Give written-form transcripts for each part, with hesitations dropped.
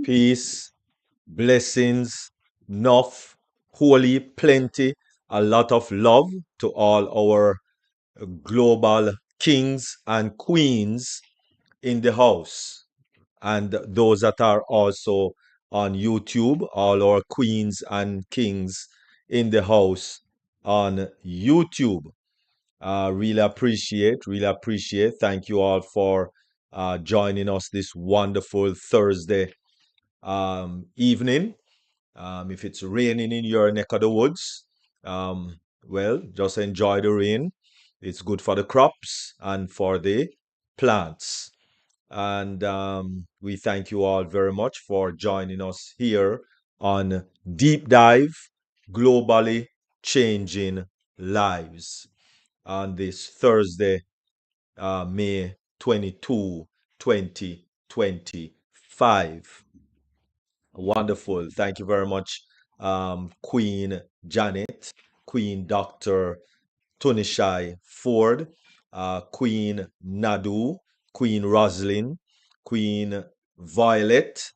Peace, blessings, enough, holy, plenty, a lot of love to all our global kings and queens in the house. And those that are also on YouTube, all our queens and kings in the house on YouTube. Really appreciate. Thank you all for joining us this wonderful Thursday evening. If it's raining in your neck of the woods, well, just enjoy the rain. It's good for the crops and for the plants. And we thank you all very much for joining us here on Deep Dive Globally Changing Lives on this Thursday, May 22, 2025. Wonderful. Thank you very much, Queen Janet, Queen Dr. Tunishai Ford, Queen Nadu, Queen Roslyn, Queen Violet,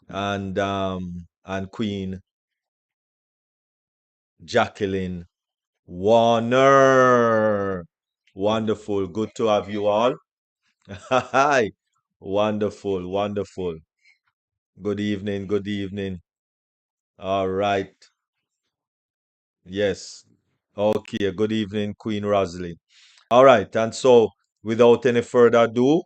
and Queen Jacqueline Warner. Wonderful. Good to have you all. Hi. Wonderful, wonderful. Good evening, good evening. All right. Yes. Okay. Good evening, Queen Roslyn. All right. And so, without any further ado,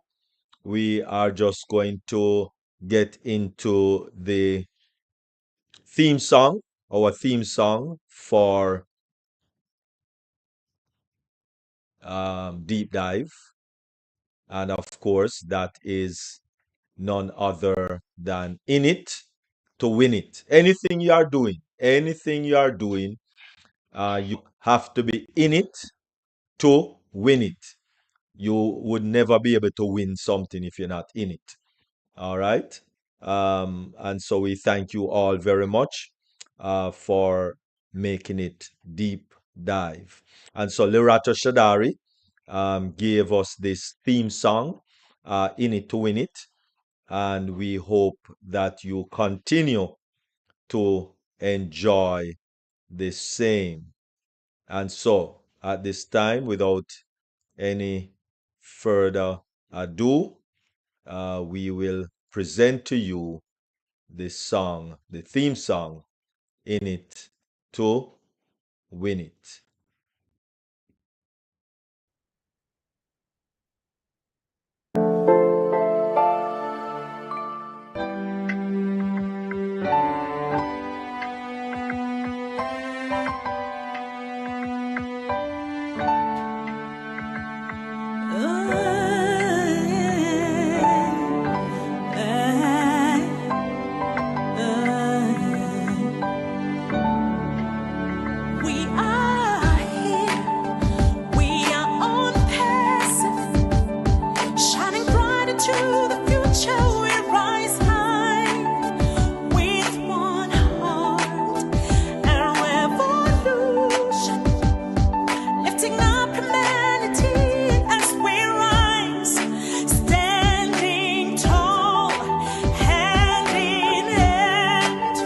we are just going to get into the theme song, our theme song for Deep Dive. And of course, that is none other than In It to Win It. Anything you are doing, you have to be in it to win it. You would never be able to win something if you're not in it. All right. And so we thank you all very much for making it deep dive. And so Lirato Shadari gave us this theme song, In It to Win It. And we hope that you continue to enjoy the same. And so at this time, without any further ado, we will present to you this song, the theme song, In It to Win It. We are here, we are on passive, shining bright into the future. We rise high with one heart and revolution, lifting up humanity as we rise, standing tall, hand in hand.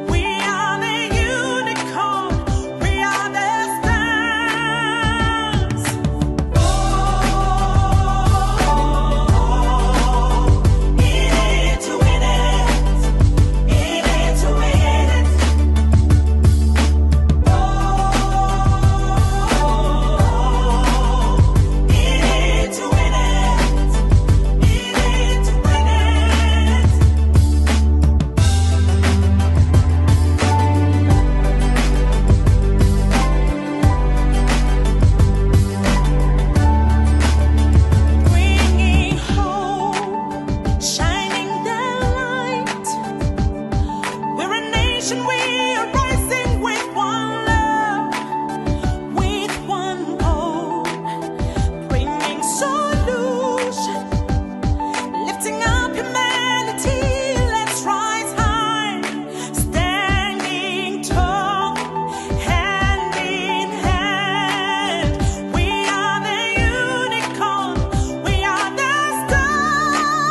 We are the unicorn, we are the stars. Oh, in it to win it, in it to win it. Oh, in it to win it, in it to win it. Bringing hope, shining the light. We're a nation, we are rising with one love, with one goal, bringing solution, lifting up humanity. Let's rise high, standing tall, hand in hand. We are the unicorn, we are the stars.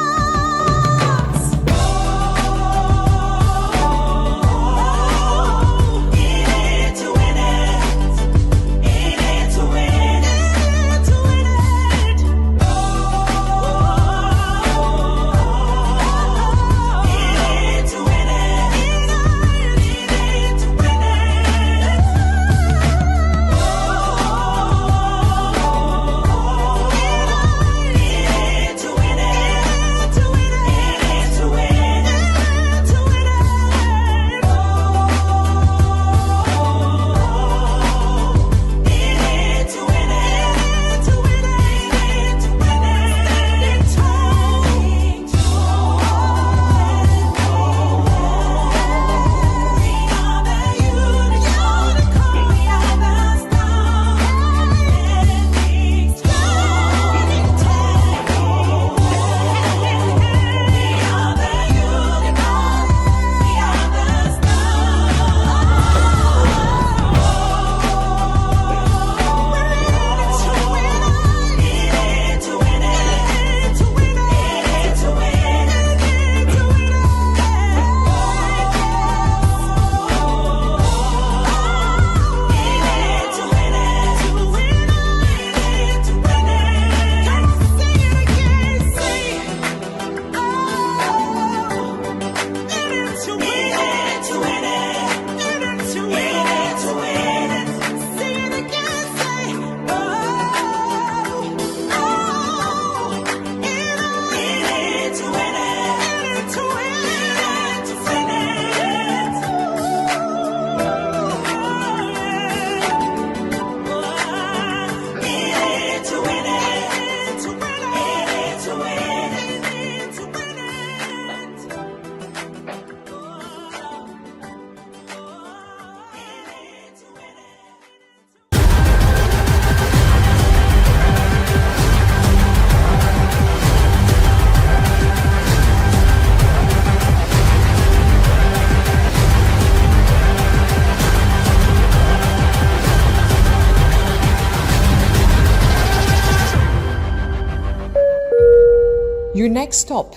next stop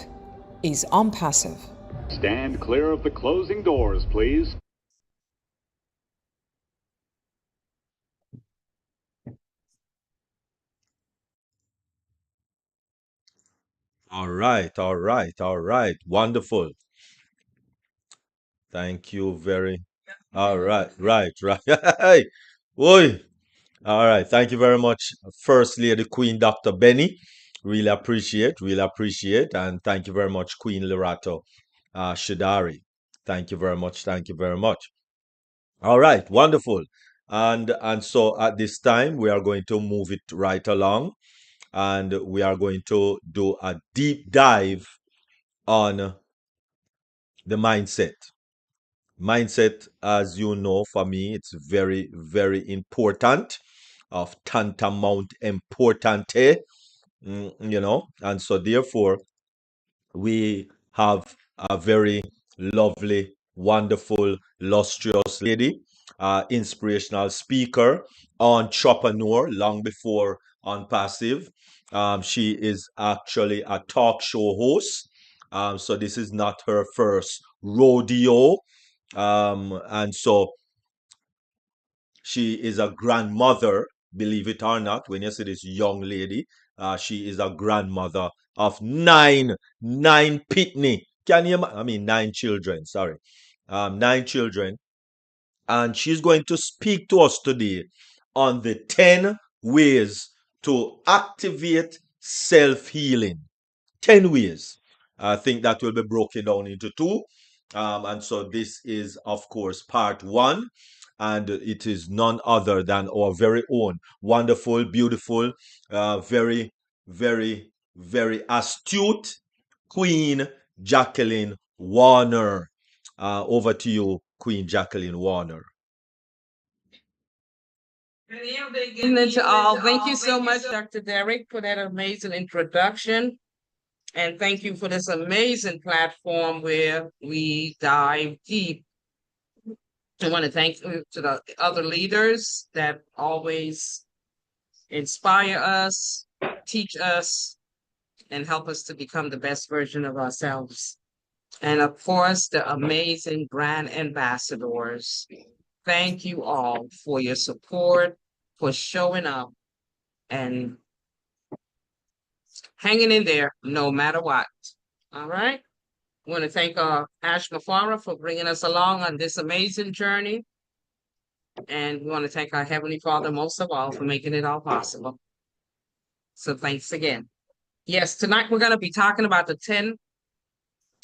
is Impassive. Stand clear of the closing doors, please. All right, all right, all right. Wonderful. Thank you very. All right, right, right. Hey, oi. All right. Thank you very much, First Lady Queen Dr. Benny. Really appreciate, and thank you very much, Queen Lerato Shadari. Thank you very much. Thank you very much. All right, wonderful. And so at this time we are going to move it right along, and we are going to do a deep dive on the mindset. Mindset, as you know, for me, it's very, very important, of tantamount importante, and so therefore we have a very lovely, wonderful, lustrous lady, inspirational speaker, entrepreneur, long before on passive. She is actually a talk show host. So this is not her first rodeo. And so she is a grandmother, believe it or not. When you see this young lady, she is a grandmother of nine pitney. Can you? I mean, nine children. Sorry, nine children, and she's going to speak to us today on the 10 ways to activate self healing. 10 ways. I think that will be broken down into two. And so this is, of course, part one. And it is none other than our very own wonderful, beautiful, very, very, very astute Queen Jacqueline Warner. Over to you, Queen Jacqueline Warner. Good evening to all. Thank you so much, Dr. Derek, for that amazing introduction. And thank you for this amazing platform where we dive deep. I want to thank you to the other leaders that always inspire us, teach us, and help us to become the best version of ourselves. And of course, the amazing brand ambassadors. Thank you all for your support, for showing up and hanging in there no matter what. All right. I want to thank Ash Mafara for bringing us along on this amazing journey. And we want to thank our Heavenly Father most of all for making it all possible. So thanks again. Yes, tonight we're going to be talking about the 10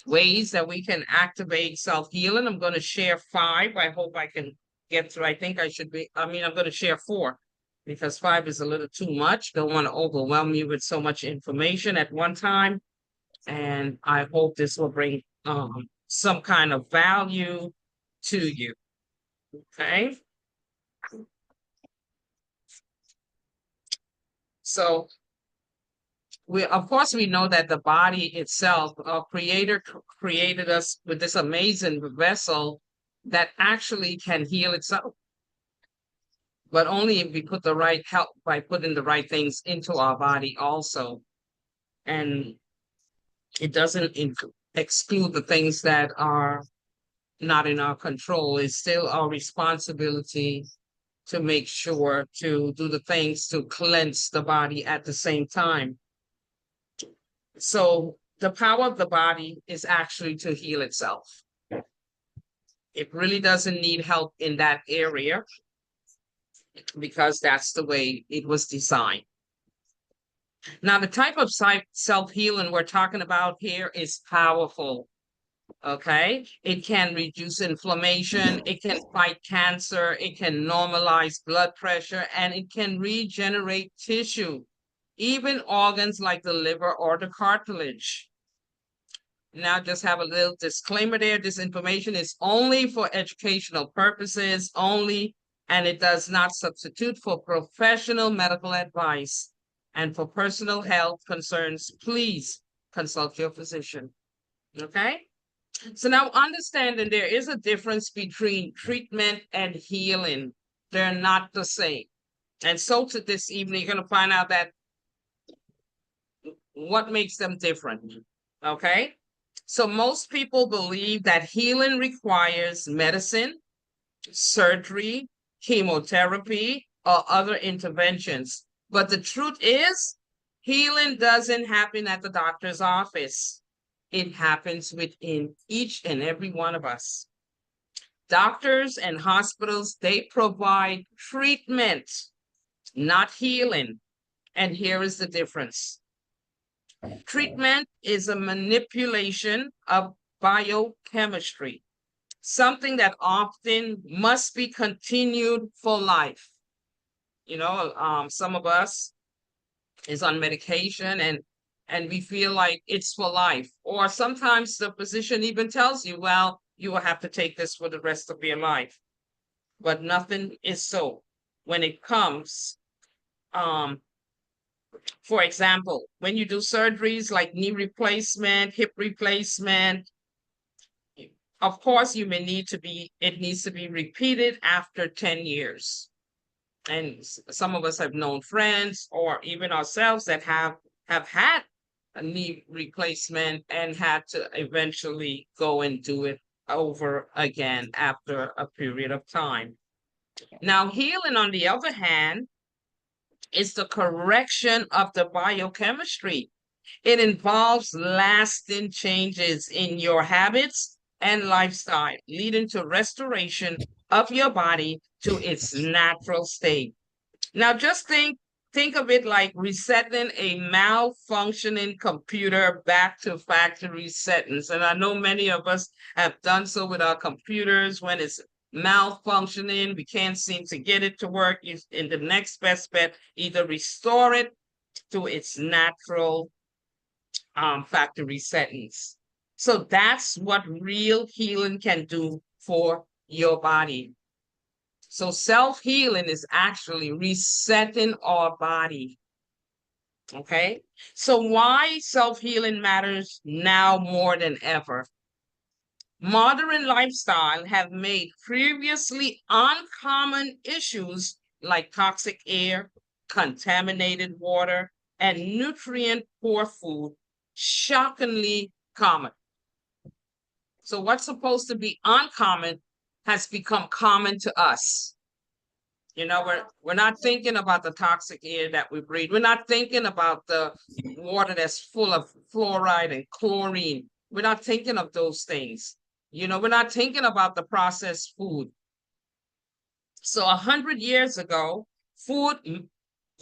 ways that we can activate self-healing. I'm going to share 5. I hope I can get through. I'm going to share 4 because 5 is a little too much. Don't want to overwhelm you with so much information at one time. And I hope this will bring some kind of value to you. Okay. So of course we know that the body itself, our creator created us with this amazing vessel that actually can heal itself. But only if we put the right help by putting the right things into our body also. And it doesn't exclude the things that are not in our control. It's still our responsibility to make sure to do the things to cleanse the body at the same time. So the power of the body is actually to heal itself. It really doesn't need help in that area because that's the way it was designed. Now, the type of self-healing we're talking about here is powerful. Okay, it can reduce inflammation, it can fight cancer, it can normalize blood pressure, and it can regenerate tissue, even organs like the liver or the cartilage. Now, just have a little disclaimer there. This information is only for educational purposes only, and it does not substitute for professional medical advice. And for personal health concerns, please consult your physician. Okay? So now understanding there is a difference between treatment and healing. They're not the same. And so to this evening, you're going to find out that what makes them different. Okay. So most people believe that healing requires medicine, surgery, chemotherapy, or other interventions. But the truth is, healing doesn't happen at the doctor's office. It happens within each and every one of us. Doctors and hospitals, they provide treatment, not healing. And here is the difference. Treatment is a manipulation of biochemistry, something that often must be continued for life. Some of us is on medication and we feel like it's for life. Or sometimes the physician even tells you, well, you will have to take this for the rest of your life. But nothing is so when it comes, for example, when you do surgeries like knee replacement, hip replacement, of course, it needs to be repeated after 10 years. And some of us have known friends or even ourselves that have had a knee replacement and had to eventually go and do it over again after a period of time. Now, healing, on the other hand, is the correction of the biochemistry. It involves lasting changes in your habits and lifestyle, leading to restoration of your body to its natural state. Now, just think of it like resetting a malfunctioning computer back to factory settings. And I know many of us have done so with our computers when it's malfunctioning. We can't seem to get it to work. In the next best bet, either restore it to its natural factory settings. So that's what real healing can do for your body. So self-healing is actually resetting our body. Okay. So why self-healing matters now more than ever? Modern lifestyle have made previously uncommon issues like toxic air, contaminated water, and nutrient poor food shockingly common. So what's supposed to be uncommon has become common to us. We're not thinking about the toxic air that we breathe. We're not thinking about the water that's full of fluoride and chlorine. We're not thinking of those things. We're not thinking about the processed food. So 100 years ago, food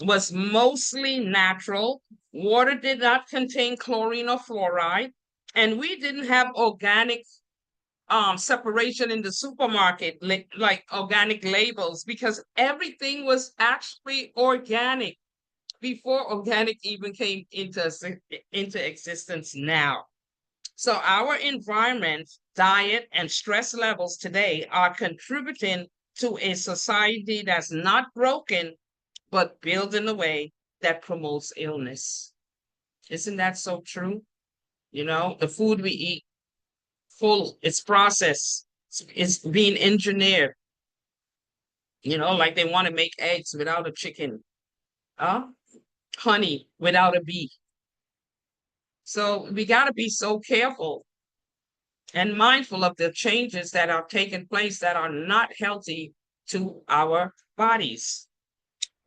was mostly natural. Water did not contain chlorine or fluoride, and we didn't have organic separation in the supermarket, like organic labels, because everything was actually organic before organic even came into existence now. So our environment, diet, and stress levels today are contributing to a society that's not broken, but built in a way that promotes illness. Isn't that so true? The food we eat, it's processed, it's being engineered. Like they want to make eggs without a chicken, honey without a bee. So we got to be so careful and mindful of the changes that are taking place that are not healthy to our bodies.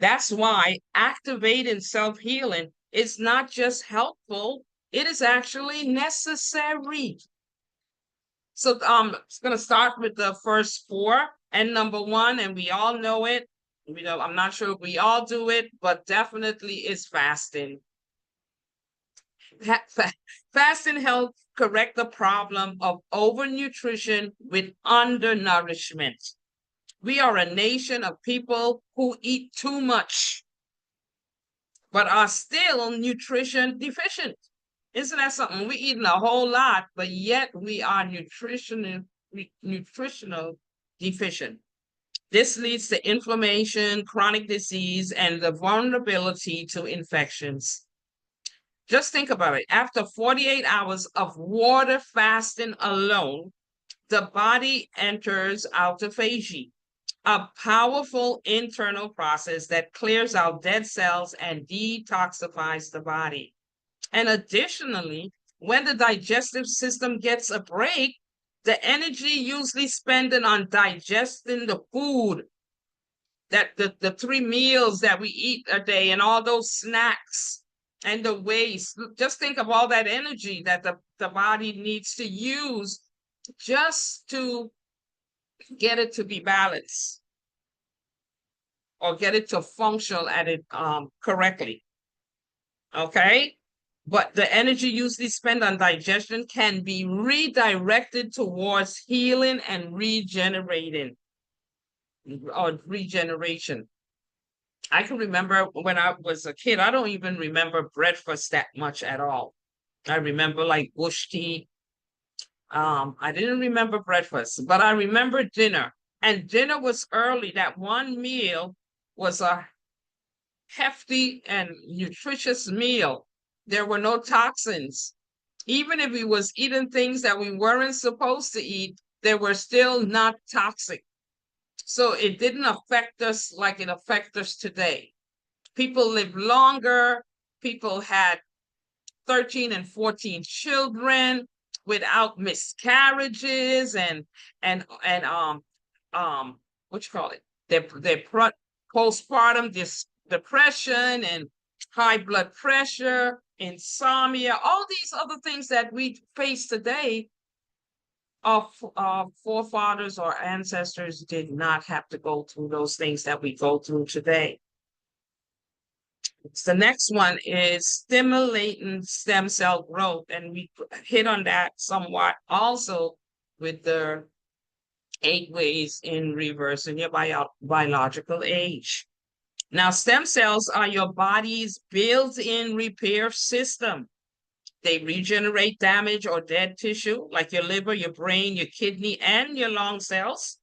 That's why activating self-healing is not just helpful, it is actually necessary. So I'm going to start with the first four. And number one, and we all know it, I'm not sure if we all do it, but definitely is fasting. Fasting helps correct the problem of overnutrition with undernourishment. We are a nation of people who eat too much, but are still nutrition deficient. Isn't that something? We're eating a whole lot, but yet we are nutritional deficient. This leads to inflammation, chronic disease, and the vulnerability to infections. Just think about it. After 48 hours of water fasting alone, the body enters autophagy, a powerful internal process that clears out dead cells and detoxifies the body. And additionally, when the digestive system gets a break, the energy usually spent on digesting the food, that the 3 meals that we eat a day and all those snacks and the waste. Just think of all that energy that the body needs to use just to get it to be balanced or get it to function at it correctly. Okay? But the energy usually spent on digestion can be redirected towards healing and regenerating or regeneration. I can remember when I was a kid, I don't even remember breakfast that much at all. I remember like bush tea. I didn't remember breakfast, but I remember dinner. And dinner was early. That one meal was a hefty and nutritious meal. There were no toxins. Even if we was eating things that we weren't supposed to eat, they were still not toxic. So it didn't affect us like it affects us today. People lived longer. People had 13 and 14 children without miscarriages and what you call it? Their postpartum depression and high blood pressure, insomnia, all these other things that we face today. Our forefathers or ancestors did not have to go through those things that we go through today. The next one is stimulating stem cell growth, and we hit on that somewhat also with the 8 ways in reversing your biological age. Now, stem cells are your body's built-in repair system. They regenerate damaged or dead tissue, like your liver, your brain, your kidney, and your lung cells.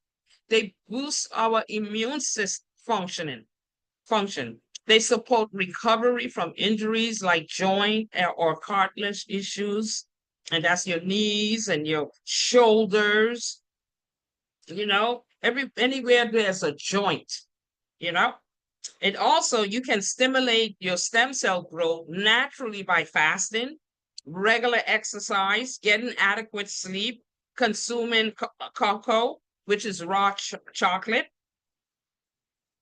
They boost our immune system function. They support recovery from injuries like joint or cartilage issues, and that's your knees and your shoulders. Anywhere there's a joint, you know. It also, you can stimulate your stem cell growth naturally by fasting, regular exercise, getting adequate sleep, consuming cocoa, which is raw chocolate,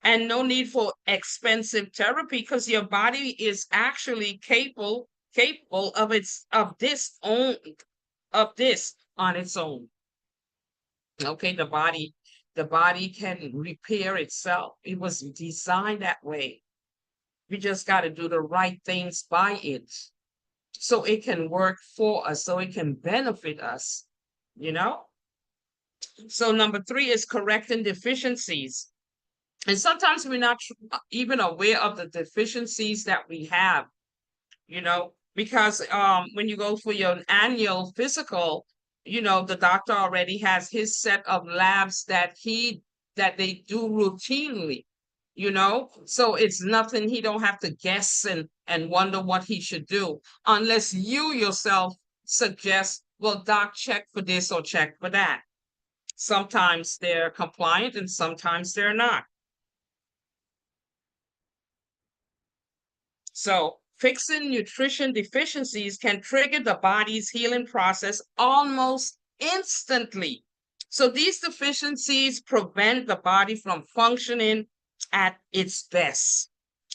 and no need for expensive therapy because your body is actually capable of this on its own. Okay, the body can repair itself. It was designed that way. We just got to do the right things by it so it can work for us, so it can benefit us, you know? So number 3 is correcting deficiencies. And sometimes we're not even aware of the deficiencies that we have, because when you go for your annual physical, the doctor already has his set of labs that they do routinely, so it's nothing. He don't have to guess and wonder what he should do unless you yourself suggest, well, doc, check for this or check for that. Sometimes they're compliant and sometimes they're not. So fixing nutrition deficiencies can trigger the body's healing process almost instantly. So these deficiencies prevent the body from functioning at its best,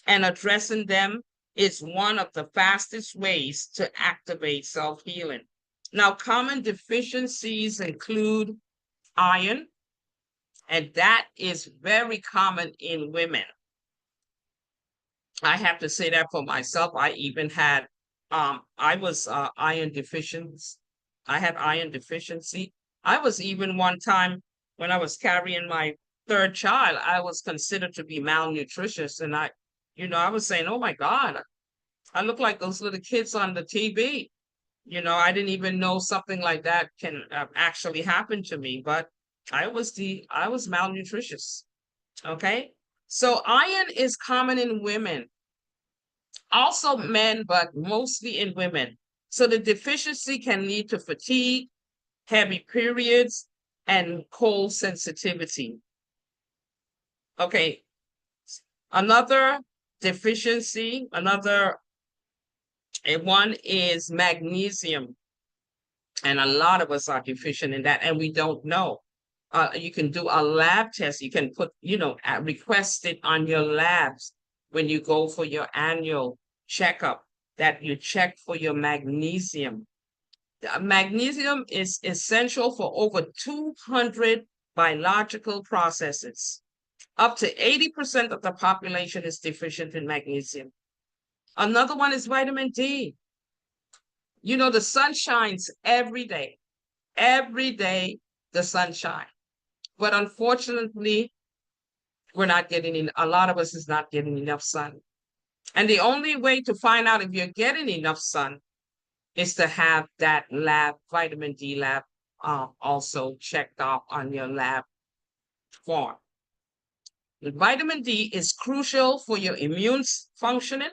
and addressing them is one of the fastest ways to activate self-healing. Now, common deficiencies include iron, and that is very common in women. I have to say that for myself. I even had, I was iron deficient. I had iron deficiency. I was even one time when I was carrying my 3rd child, I was considered to be malnutritious. And I was saying, oh my God, I look like those little kids on the TV. I didn't even know something like that can actually happen to me, but I was malnutritious. Okay. So iron is common in women, also men, but mostly in women. So the deficiency can lead to fatigue, heavy periods, and cold sensitivity. Okay. Another deficiency, another And one is magnesium. And a lot of us are deficient in that, and we don't know. You can do a lab test. You can put, request it on your labs when you go for your annual checkup that you check for your magnesium. Magnesium is essential for over 200 biological processes. Up to 80% of the population is deficient in magnesium. Another one is vitamin D. The sun shines every day. Every day, the sun shines. But unfortunately, we're not getting in. A lot of us is not getting enough sun. And the only way to find out if you're getting enough sun is to have that vitamin D lab, also checked off on your lab form. The vitamin D is crucial for your immune functioning,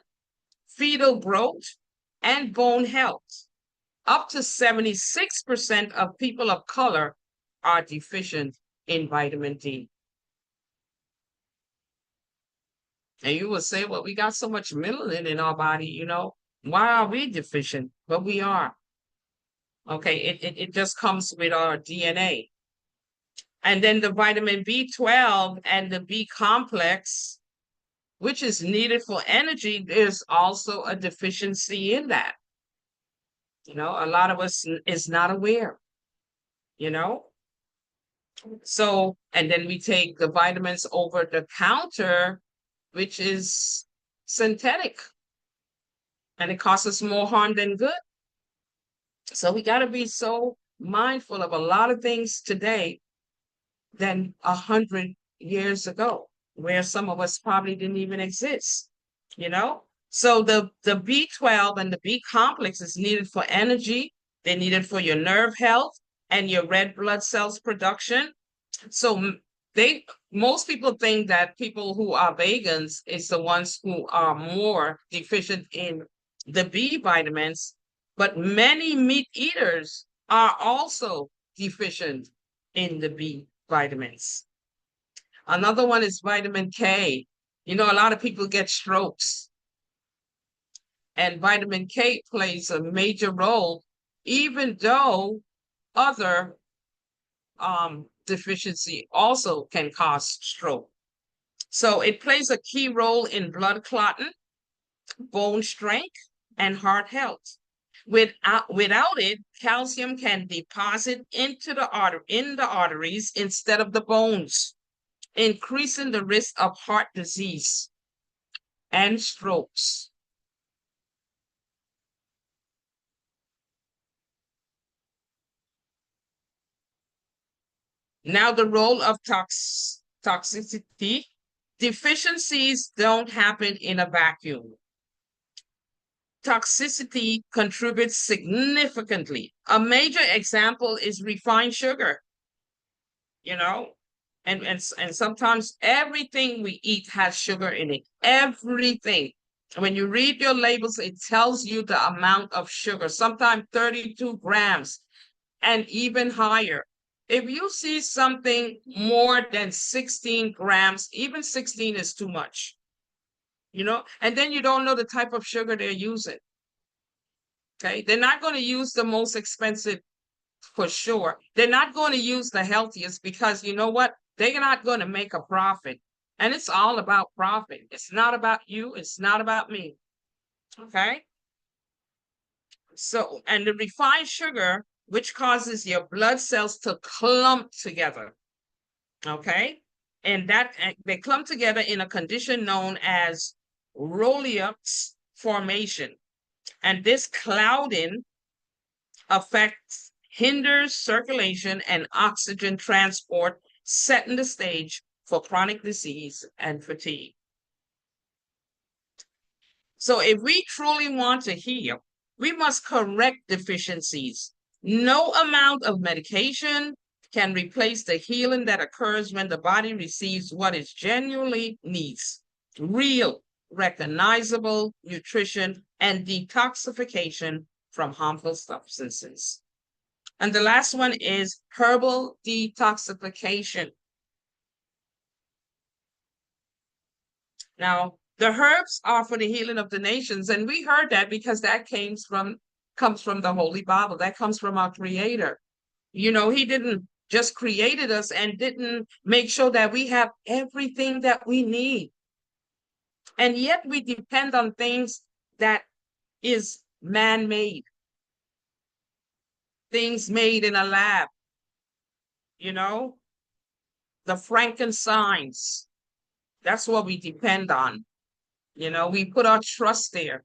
fetal growth, and bone health. Up to 76% of people of color are deficient in vitamin D. And you will say, well, we got so much melanin in our body, why are we deficient? But we are. Okay, it just comes with our DNA. And then the vitamin B12 and the B complex, which is needed for energy, there's also a deficiency in that. A lot of us is not aware, So, and then we take the vitamins over the counter, which is synthetic, and it causes us more harm than good. So we got to be so mindful of a lot of things today than 100 years ago, where some of us probably didn't even exist, So the B12 and the B complex is needed for energy. They're needed for your nerve health and your red blood cells production. So most people think that people who are vegans is the ones who are more deficient in the B vitamins, but many meat eaters are also deficient in the B vitamins. Another one is vitamin K. A lot of people get strokes, and vitamin K plays a major role, even though other deficiency also can cause stroke. So it plays a key role in blood clotting, bone strength, and heart health. Without it, calcium can deposit into the arteries instead of the bones, increasing the risk of heart disease and strokes. Now, the role of toxicity. Deficiencies don't happen in a vacuum. Toxicity contributes significantly. A major example is refined sugar, and sometimes everything we eat has sugar in it. Everything. When you read your labels, it tells you the amount of sugar, sometimes 32 grams and even higher. If you see something more than 16 grams, even 16 is too much, and then you don't know the type of sugar they're using. Okay, they're not going to use the most expensive for sure. They're not going to use the healthiest because you know what? They're not going to make a profit. And it's all about profit. It's not about you. It's not about me. Okay. So, and the refined sugar, which causes your blood cells to clump together. Okay. And that they clump together in a condition known as Rolliux formation. And this clouding hinders circulation and oxygen transport, setting the stage for chronic disease and fatigue. So if we truly want to heal, we must correct deficiencies. No amount of medication can replace the healing that occurs when the body receives what it genuinely needs: real, recognizable nutrition and detoxification from harmful substances. And the last one is herbal detoxification. Now, The herbs are for the healing of the nations, and we heard that because that comes from the Holy Bible. That comes from our Creator. He didn't just created us and didn't make sure that we have everything that we need. And yet we depend on things that is man-made, things made in a lab, the frankensteins. That's what we depend on. We put our trust there.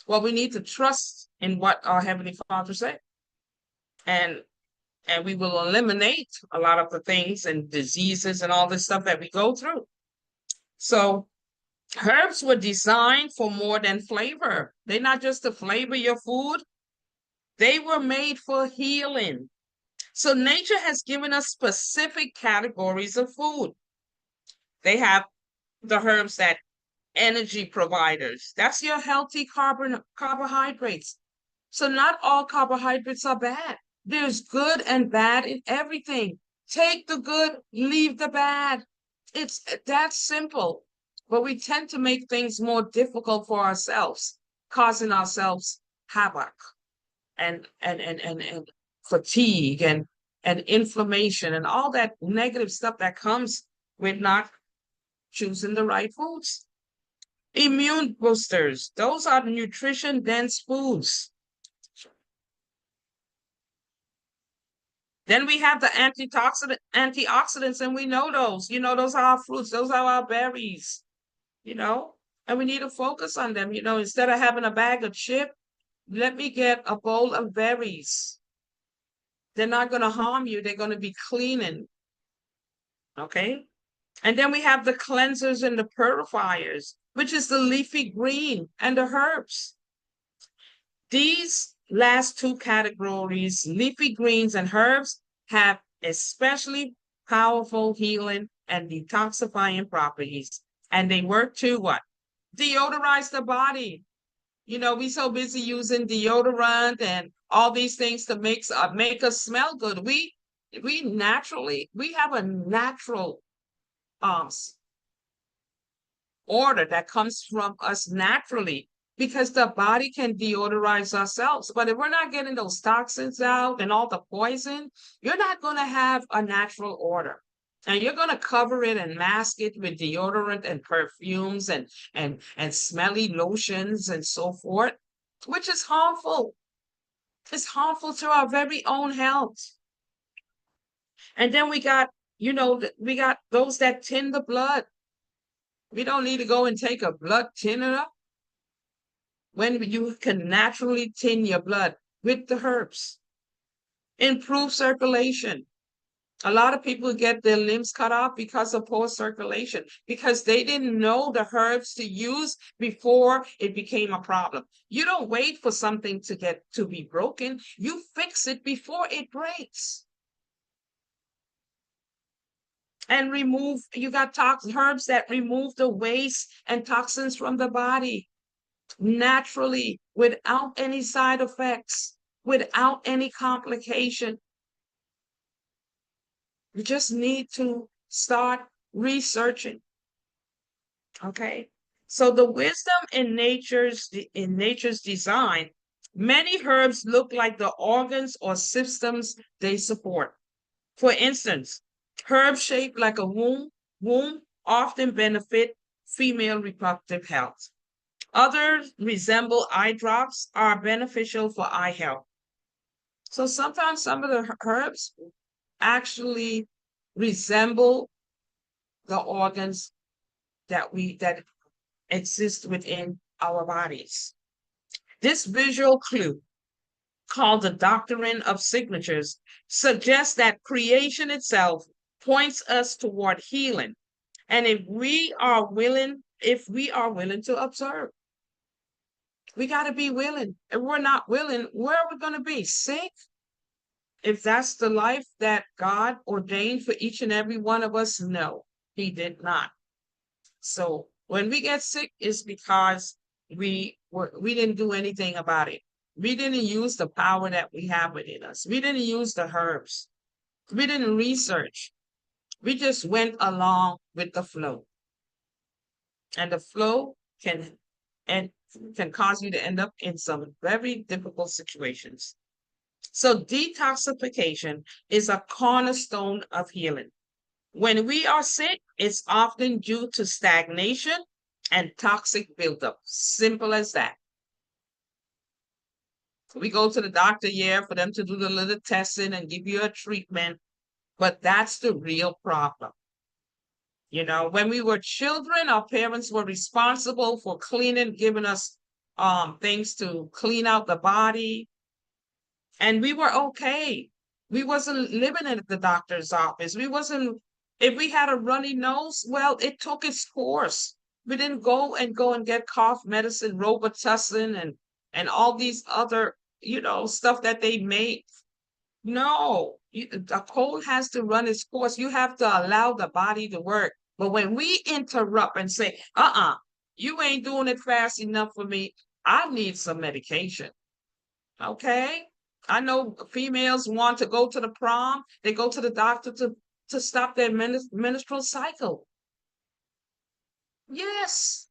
Well, we need to trust in what our Heavenly Father said. And we will eliminate a lot of the things and diseases and all this stuff that we go through. So herbs were designed for more than flavor. They're not just to flavor your food. They were made for healing. So nature has given us specific categories of food. They have the herbs that energy providers. That's your healthy carbohydrates. So not all carbohydrates are bad. There's good and bad in everything. Take the good, leave the bad. It's that simple. But we tend to make things more difficult for ourselves, causing ourselves havoc and fatigue and inflammation and all that negative stuff that comes with not choosing the right foods. Immune boosters, those are the nutrition dense foods. Then we have the antioxidants, and we know those. Those are our fruits, those are our berries, and we need to focus on them. Instead of having a bag of chip, let me get a bowl of berries. They're not going to harm you. They're going to be cleaning. Okay. And then we have the cleansers and the purifiers, which is the leafy green and the herbs. These last two categories, leafy greens and herbs, have especially powerful healing and detoxifying properties. And they work to what? Deodorize the body. We so busy using deodorant and all these things to make us smell good. We have a natural order that comes from us naturally, because the body can deodorize ourselves. But if we're not getting those toxins out and all the poison, you're not going to have a natural order. And you're going to cover it and mask it with deodorant and perfumes and smelly lotions and so forth, which is harmful. It's harmful to our very own health. And then we got those that thin the blood. We don't need to go and take a blood thinner when you can naturally thin your blood with the herbs. Improve circulation. A lot of people get their limbs cut off because of poor circulation, because they didn't know the herbs to use before it became a problem. You don't wait for something to be broken. You fix it before it breaks. And you got herbs that remove the waste and toxins from the body naturally, without any side effects, without any complication. You just need to start researching. Okay. So the wisdom in nature's design, many herbs look like the organs or systems they support. For instance, herbs shaped like a womb often benefit female reproductive health. Others resemble eye drops, are beneficial for eye health. So sometimes some of the herbs actually resemble the organs that exist within our bodies. This visual clue, called the doctrine of signatures, suggests that creation itself points us toward healing. And if we are willing to observe, we got to be willing. If we're not willing, where are we going to be? Sick? If that's the life that God ordained for each and every one of us, no, he did not. So when we get sick, it's because we didn't do anything about it. We didn't use the power that we have within us. We didn't use the herbs. We didn't research. We just went along with the flow. and the flow can cause you to end up in some very difficult situations. So detoxification is a cornerstone of healing. When we are sick, it's often due to stagnation and toxic buildup. Simple as that. We go to the doctor, yeah, for them to do the little testing and give you a treatment, but that's the real problem. You know, when we were children, our parents were responsible for cleaning, giving us things to clean out the body, and we were okay. We wasn't living in the doctor's office. We wasn't, if we had a runny nose, well, it took its course. We didn't go and get cough medicine, Robitussin, and all these other, stuff that they make. No, a cold has to run its course. You have to allow the body to work. But when we interrupt and say, you ain't doing it fast enough for me, I need some medication. Okay? I know females want to go to the prom, they go to the doctor to stop their menstrual cycle. Yes,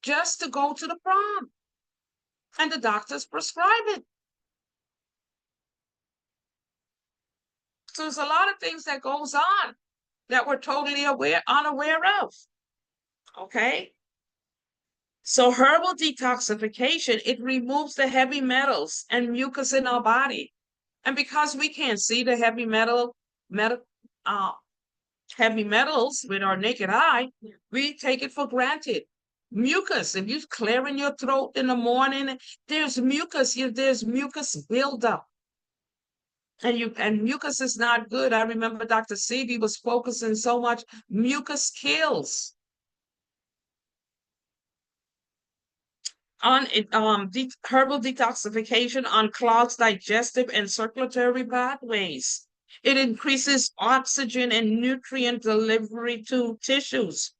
just to go to the prom. And the doctors prescribe it. So there's a lot of things that goes on that we're totally unaware of. Okay. So herbal detoxification, it removes the heavy metals and mucus in our body. And because we can't see the heavy metals with our naked eye, we take it for granted. Mucus, if you're clearing your throat in the morning, there's mucus buildup. And mucus is not good. I remember Dr. Sebi was focusing so much, mucus kills. Herbal detoxification unclogs digestive and circulatory pathways. It increases oxygen and nutrient delivery to tissues.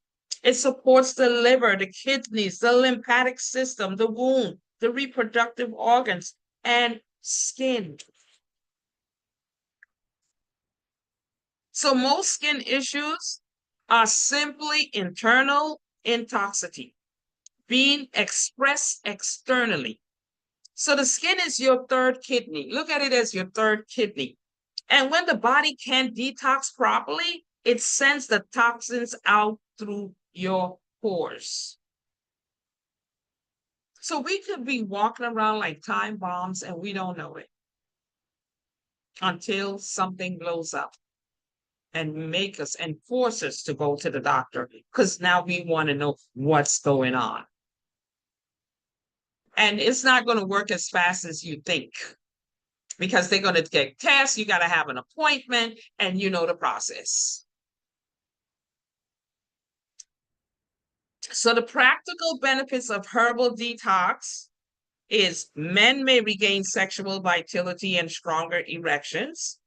It supports the liver, the kidneys, the lymphatic system, the womb, the reproductive organs, and skin. So most skin issues are simply internal intoxicity being expressed externally. So the skin is your third kidney. Look at it as your third kidney. And when the body can't detox properly, it sends the toxins out through your pores. So we could be walking around like time bombs and we don't know it until something blows up and make us and force us to go to the doctor because now we want to know what's going on. And it's not going to work as fast as you think because they're going to get tests. You got to have an appointment and you know the process. So the practical benefits of herbal detox is men may regain sexual vitality and stronger erections.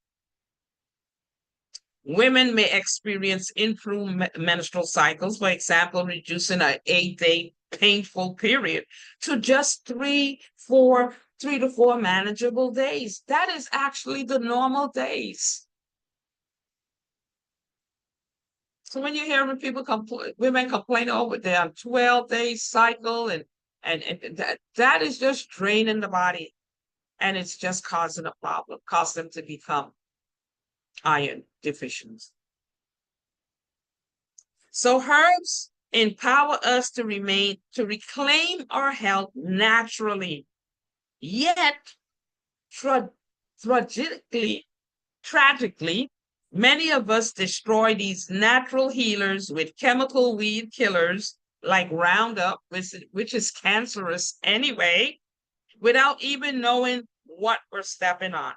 Women may experience improved menstrual cycles, for example, reducing an 8-day painful period to just 3 to 4 manageable days. That is actually the normal days. So when you hear women complain over their 12-day cycle and that is just draining the body and it's just causing a problem, cause them to become iron deficient. So herbs empower us to reclaim our health naturally. Yet, tragically, many of us destroy these natural healers with chemical weed killers like Roundup, which is cancerous anyway, without even knowing what we're stepping on.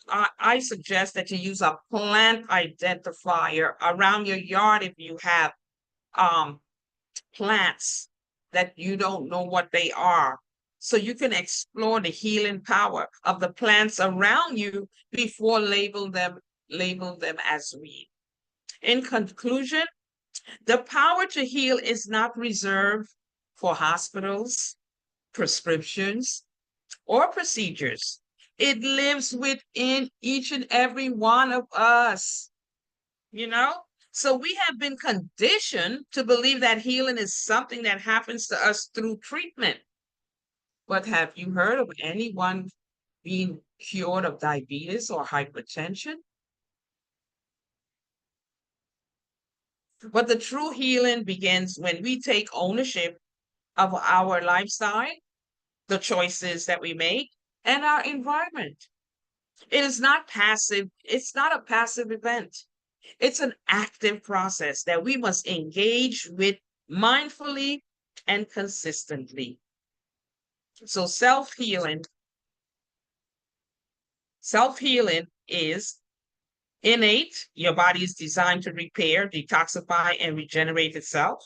I suggest that you use a plant identifier around your yard if you have plants that you don't know what they are. So you can explore the healing power of the plants around you before label them as weed. In conclusion, the power to heal is not reserved for hospitals, prescriptions, or procedures. It lives within each and every one of us, So we have been conditioned to believe that healing is something that happens to us through treatment. But have you heard of anyone being cured of diabetes or hypertension? But the true healing begins when we take ownership of our lifestyle, the choices that we make, and our environment. It is not passive, it's not a passive event. It's an active process that we must engage with mindfully and consistently. So self-healing is innate. Your body is designed to repair, detoxify, and regenerate itself.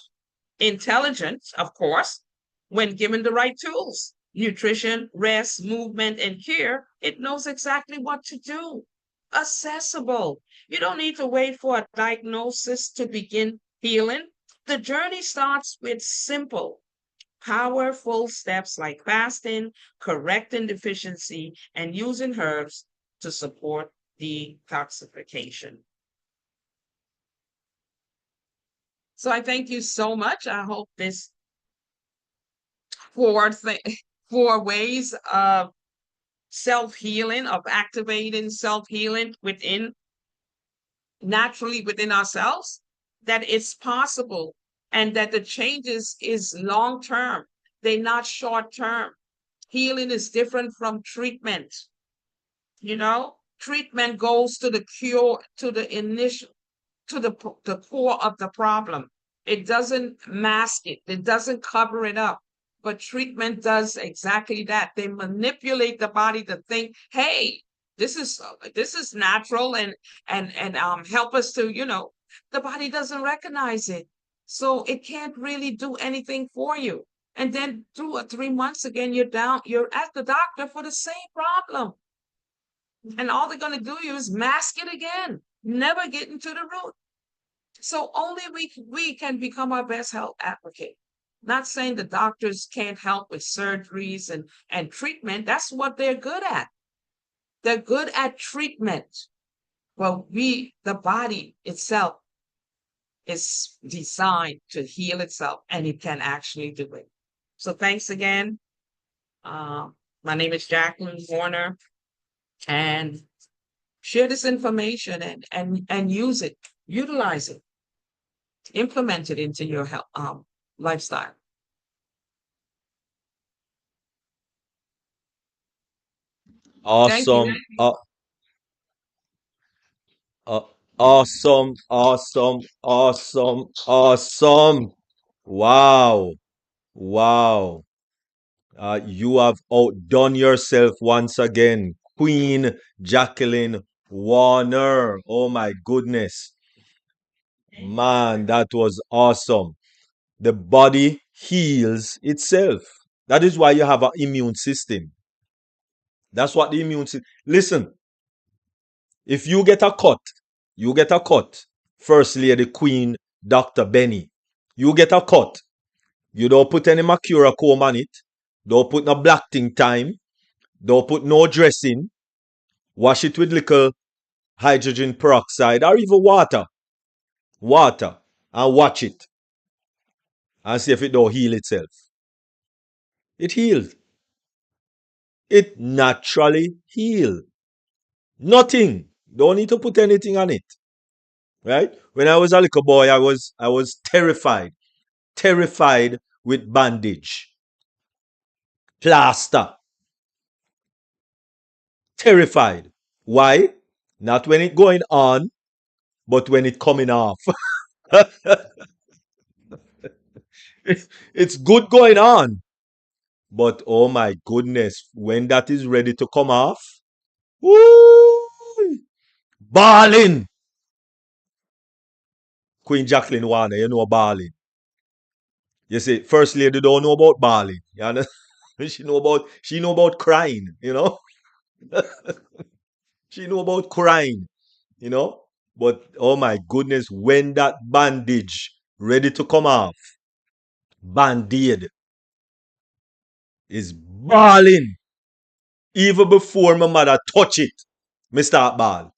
Intelligent, of course, when given the right tools, nutrition, rest, movement, and care, it knows exactly what to do. Accessible. You don't need to wait for a diagnosis to begin healing. The journey starts with simple, powerful steps like fasting, correcting deficiency, and using herbs to support detoxification. So I thank you so much. I hope this four th- four ways of self-healing, of activating self-healing within naturally within ourselves, that it's possible and that the changes is long term. They're not short term. Healing is different from treatment. Treatment goes to the cure, to the initial, to the core of the problem. It doesn't mask it. It doesn't cover it up. But treatment does exactly that. They manipulate the body to think, "Hey, this is natural and help us to, the body doesn't recognize it. So it can't really do anything for you. And then 2 or 3 months again, you're at the doctor for the same problem. And all they're going to do is mask it again, never getting to the root. So only we can become our best health advocate. Not saying the doctors can't help with surgeries and treatment. That's what they're good at. They're good at treatment. Well, the body itself is designed to heal itself, and it can actually do it. So thanks again. My name is Jacqueline Warner, and share this information and use it, utilize it, implement it into your health lifestyle. Thank you. Awesome. Uh, awesome. Awesome. Awesome. Awesome. Wow. Wow. You have outdone yourself once again, Queen Jacqueline Warner. Oh my goodness. Man, that was awesome. The body heals itself. That is why you have an immune system. That's what the immune system. Listen, if you get a cut, you get a cut. First Lady Queen Dr. Benny, you get a cut. You don't put any Mercura comb on it. Don't put no black thing time. Don't put no dressing. Wash it with little hydrogen peroxide or even water. Water. And watch it. And see if it don't heal itself. It heals. It naturally heals. Nothing. Don't need to put anything on it. Right? When I was a little boy, I was terrified. Terrified with bandage. Plaster. Terrified. Why? Not when it going on, but when it coming off. It's good going on. But oh my goodness, when that is ready to come off, woo, balling. Queen Jacqueline Warner, you know balling. You see, First Lady don't know about balling. You understand? She know about crying. She know about crying. But oh my goodness, when that bandage ready to come off, band-aid is balling. Even before my mother touch it, me start ball.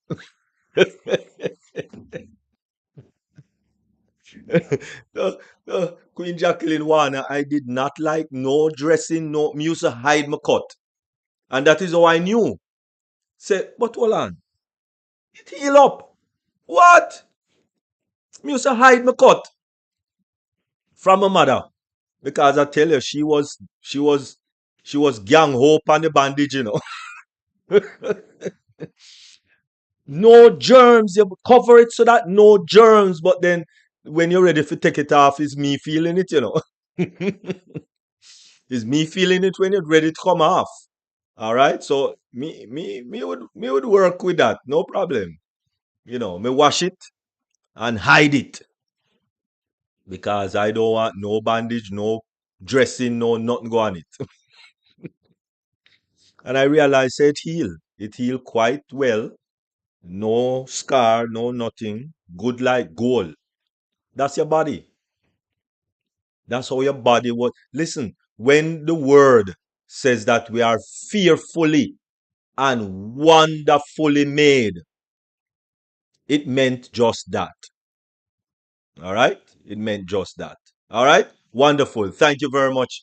Queen Jacqueline Warner, I did not like no dressing, no, me used to hide my cut. And that is how I knew. Say, but hold on, it heal up. What? Me used to hide my cut from my mother. Because I tell you, she was gang hope on the bandage, you know. No germs. You cover it so that no germs. But then when you're ready to take it off, it's me feeling it, you know. It's me feeling it when you're ready to come off. All right. So me would work with that. No problem. You know, me wash it and hide it. Because I don't want no bandage, no dressing, no nothing go on it. And I realized it heal. It heal quite well. No scar, no nothing. Good like gold. That's your body. That's how your body was. Listen, when the word says that we are fearfully and wonderfully made, it meant just that. All right? It meant just that. All right? Wonderful. Thank you very much,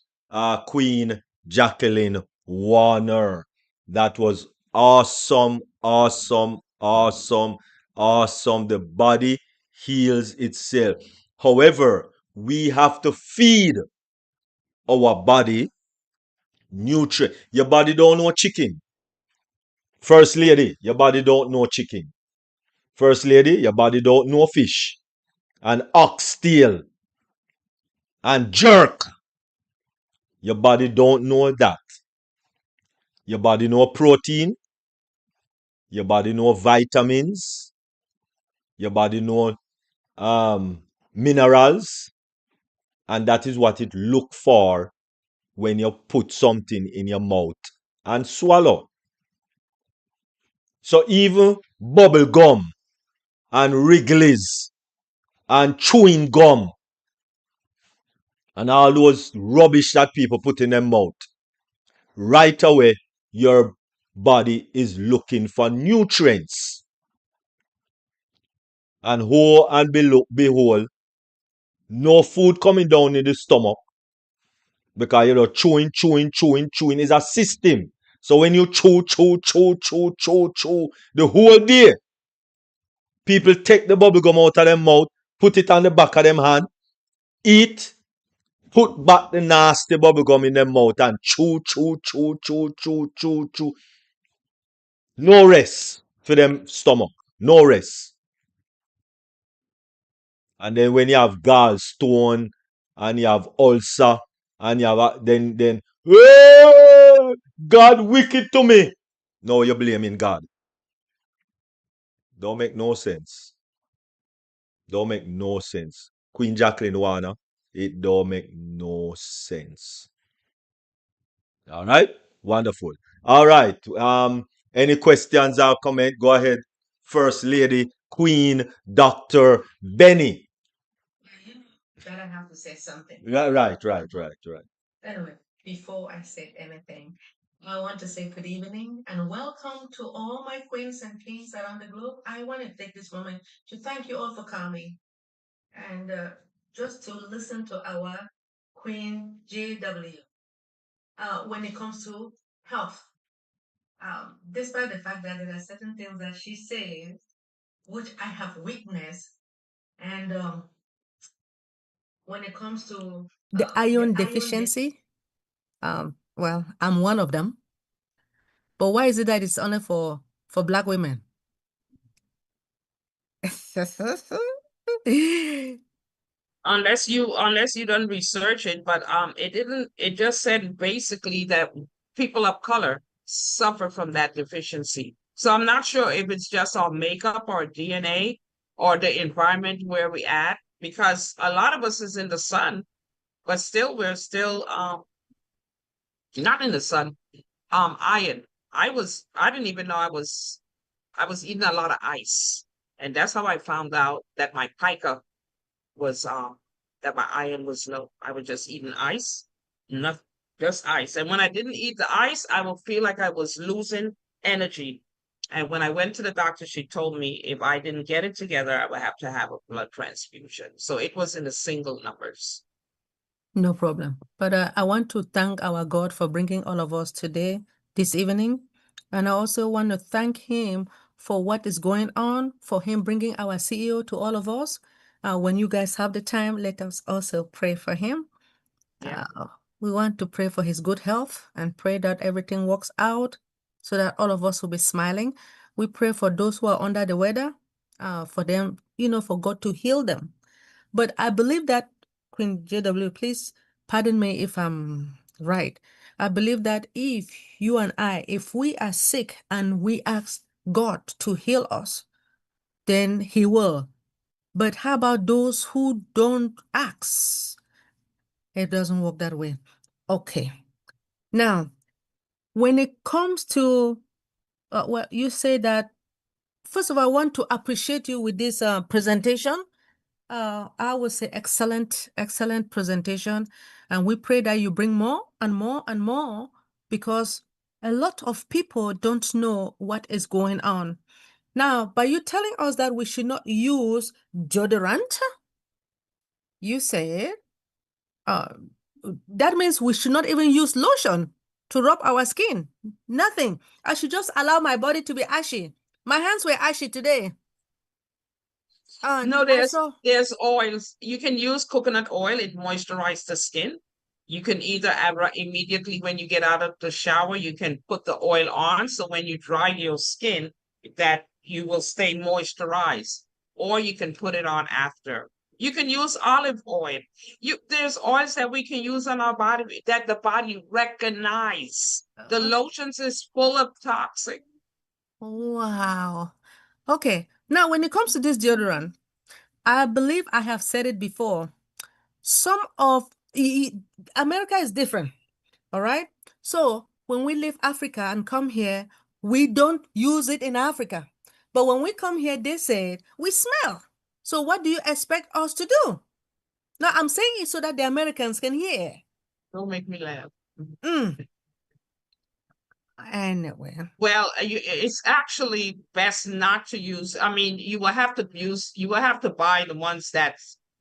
Queen Jacqueline Warner. That was awesome, awesome, awesome, awesome. The body heals itself. However, we have to feed our body nutrient. Your body don't know chicken. First lady, your body don't know chicken. First lady, your body don't know fish and oxtail and jerk. Your body don't know that. Your body know protein. Your body know vitamins. Your body know minerals. And that is what it look for when you put something in your mouth and swallow. So even bubble gum and Wrigley's and chewing gum and all those rubbish that people put in their mouth, right away your body is looking for nutrients. And ho and behold, no food coming down in the stomach because chewing is a system. So when you chew the whole day, people take the bubble gum out of their mouth, put it on the back of them hand, eat, put back the nasty bubble gum in their mouth and chew. No rest for them stomach. No rest. And then when you have gallstone and you have ulcer and you have then God wicked to me. No, you're blaming God. Don't make no sense. Don't make no sense. Queen Jacqueline Warner, it don't make no sense. All right, wonderful. All right. Any questions or comment? Go ahead. First Lady, Queen, Dr. Benny. That I have to say something. Right. Anyway, before I say anything, I want to say good evening and welcome to all my queens and kings around the globe. I want to take this moment to thank you all for coming and just to listen to our Queen JW when it comes to health. Despite the fact that there are certain things that she says which I have witnessed, and when it comes to The iron deficiency, well, I'm one of them. But why is it that it's only for Black women? Unless you don't research it, but it didn't, it just said basically that people of color suffer from that deficiency. So I'm not sure if it's just our makeup or DNA or the environment where we at, because a lot of us is in the sun, but still we're still not in the sun. Iron. I didn't even know I was eating a lot of ice. And that's how I found out that my pica was that my iron was low. I was just eating ice, nothing, just ice. And when I didn't eat the ice, I would feel like I was losing energy. And when I went to the doctor, she told me if I didn't get it together, I would have to have a blood transfusion. So it was in the single numbers. No problem. But I want to thank our God for bringing all of us today, this evening. And I also want to thank him for what is going on, for him bringing our CEO to all of us. When you guys have the time, let us also pray for him. Yeah. We want to pray for his good health and pray that everything works out so that all of us will be smiling. We pray for those who are under the weather, for them, for God to heal them. But I believe that, Queen JW, please pardon me if I'm right. I believe that if you and I, if we are sick and we ask God to heal us, then he will. But how about those who don't ask? It doesn't work that way. Okay. Now, when it comes to, well, you say that, first of all, I want to appreciate you with this presentation. I would say excellent, excellent presentation. And we pray that you bring more and more and more, because a lot of people don't know what is going on. Now, by you telling us that we should not use deodorant, you said, that means we should not even use lotion to rub our skin. Nothing. I should just allow my body to be ashy. My hands were ashy today. No, I saw. there's oils. You can use coconut oil, it moisturizes the skin. You can either immediately when you get out of the shower, you can put the oil on. So when you dry your skin, that you will stay moisturized, or you can put it on after. You can use olive oil. There's oils that we can use on our body that the body recognize. The lotions is full of toxic. Wow. Okay. Now, when it comes to this deodorant, I believe I have said it before. Some of America is different. All right. So when we leave Africa and come here, we don't use it in Africa. But when we come here, they say we smell. So what do you expect us to do? Now, I'm saying it so that the Americans can hear. Don't make me laugh. Anyway. Well, it's actually best not to use. I mean, you will have to buy the ones that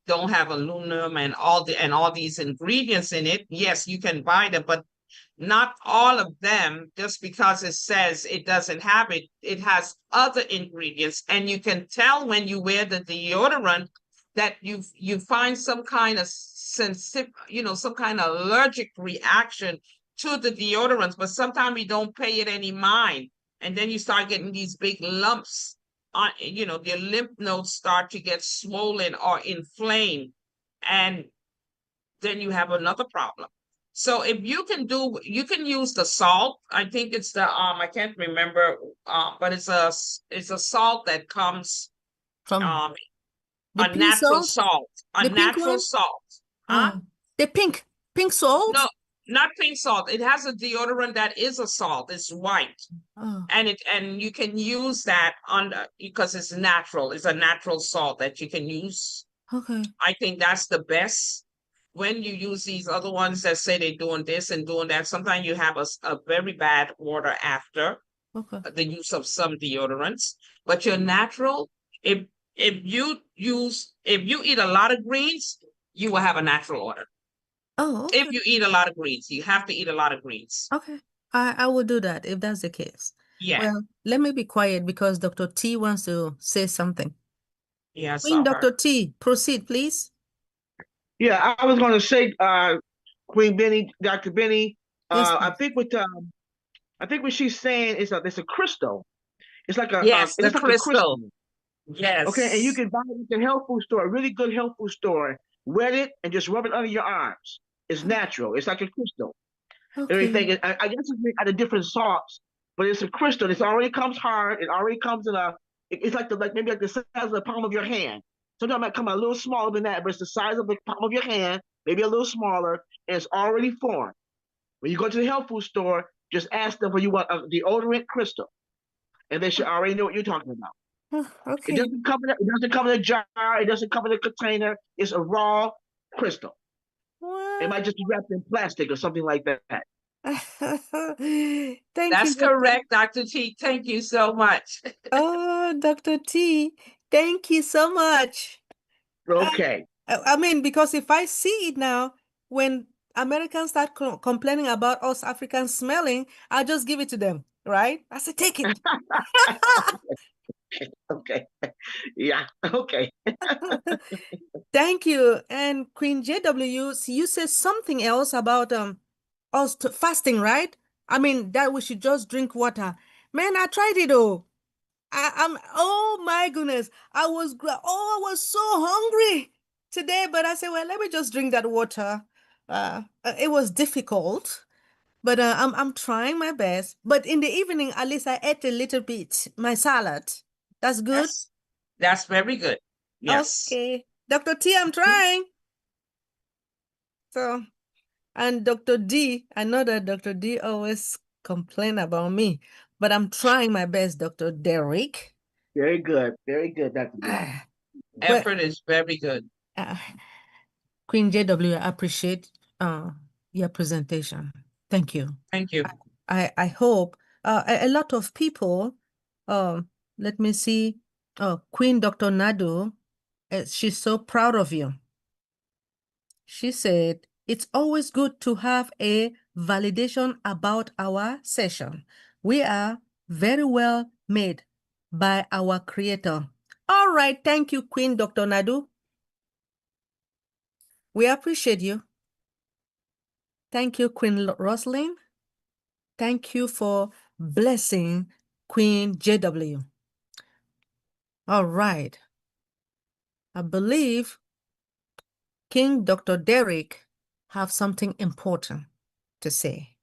don't have aluminum and all these ingredients in it. Yes, you can buy them, but not all of them. Just because it says it doesn't have it, it has other ingredients, and you can tell when you wear the deodorant that you find some kind of some kind of allergic reaction to the deodorants, but sometimes we don't pay it any mind. And then you start getting these big lumps on, your lymph nodes start to get swollen or inflamed. And then you have another problem. So if you can use the salt. I think it's I can't remember, but it's a salt that comes, From the a pink natural salt, salt, the pink one. Huh? The pink salt. No, not pink salt. It has a deodorant that is a salt. It's white. And you can use that because it's natural. It's a natural salt that you can use. Okay. I think that's the best. When you use these other ones that say they're doing this and doing that, sometimes you have a very bad odor after the use of some deodorants. But your natural, if you eat a lot of greens, you will have a natural odor. Oh, okay. If you eat a lot of greens, you have to eat a lot of greens. Okay. I will do that if that's the case. Yeah. Well, let me be quiet because Dr. T wants to say something. Yeah, Queen Dr. T, proceed, please. Yeah, I was going to say, Queen Benny, Dr. Benny, Yes, I think what she's saying is that it's a crystal. It's like yes, the it's like a crystal. crystal. Yes. Okay, and you can buy it at a health food store, a really good health food store. Wet it and just rub it under your arms. It's natural. It's like a crystal. Everything. I guess it's made out of different salts, but it's a crystal. It already comes hard. It already comes in it's like maybe like the size of the palm of your hand. Sometimes it might come a little smaller than that, but it's the size of the palm of your hand, maybe a little smaller, and it's already formed. When you go to the health food store, just ask them for you want a deodorant crystal, and they should already know what you're talking about. Okay. It doesn't come in a jar. It doesn't come in a container. It's a raw crystal. What? It might just be wrapped in plastic or something like that. Thank That's you, Dr. correct, Dr. T. Thank you so much. Oh, Dr. T, thank you so much. Okay. I mean, because if I see it now, when Americans start complaining about us Africans smelling, I'll just give it to them, right? I say, take it. Okay. Yeah. Okay. Thank you. And Queen JW, you said something else about us fasting, right? I mean that we should just drink water. Man, I tried it though. I'm oh my goodness. I was so hungry today, but I said, well, let me just drink that water. It was difficult, but I'm trying my best. But in the evening, at least I ate a little bit, my salad. That's good. That's very good. Yes. Okay. Dr. T, I'm trying. So, and Dr. D, I know that Dr. D always complain about me, but I'm trying my best, Dr. Derek. Very good. Very good, Dr. D. Well, Effort is very good. uh, Queen JW, I appreciate your presentation. Thank you. Thank you. I hope a lot of people, let me see, Queen Dr. Nadu, she's so proud of you. She said, it's always good to have a validation about our session. We are very well made by our creator. All right, thank you, Queen Dr. Nadu. We appreciate you. Thank you, Queen Roslyn. Thank you for blessing Queen JW. All right. I believe King Dr. Derek have something important to say.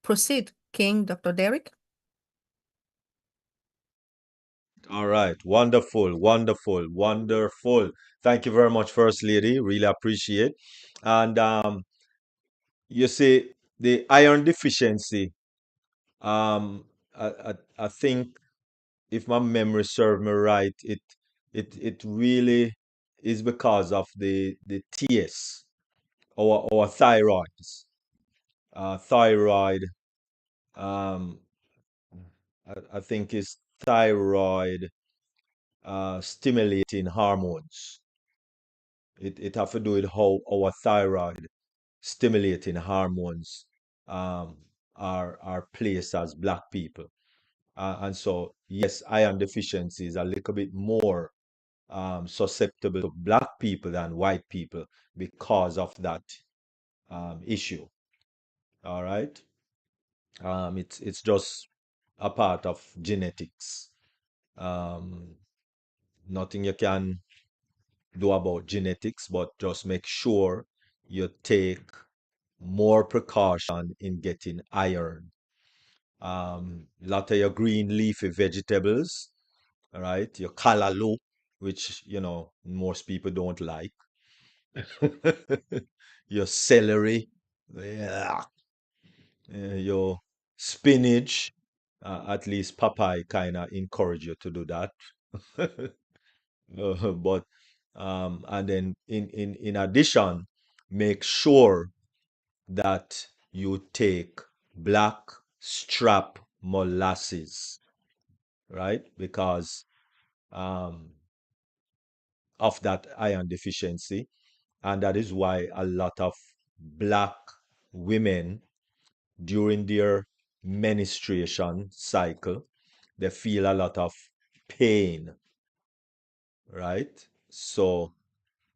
Proceed, King Dr. Derek. All right. Wonderful, wonderful, wonderful. Thank you very much, First Lady. Really appreciate. And you see, the iron deficiency, I think if my memory serves me right, it really is because of the TS, our thyroids. Thyroid, um, I think is thyroid stimulating hormones. It have to do with how our thyroid stimulating hormones um, are placed as black people. And so, yes, iron deficiency is a little bit more susceptible to black people than white people because of that issue. All right. It's just a part of genetics. Um, Nothing you can do about genetics, but just make sure you take more precaution in getting iron. Lot of your green leafy vegetables, all right, your callaloo, which most people don't like, your celery, yeah, your spinach. At least Popeye kind of encourage you to do that. But and then in addition, make sure that you take black strap molasses, right? Because um, of that iron deficiency. And that is why a lot of black women during their menstruation cycle, they feel a lot of pain, right? So,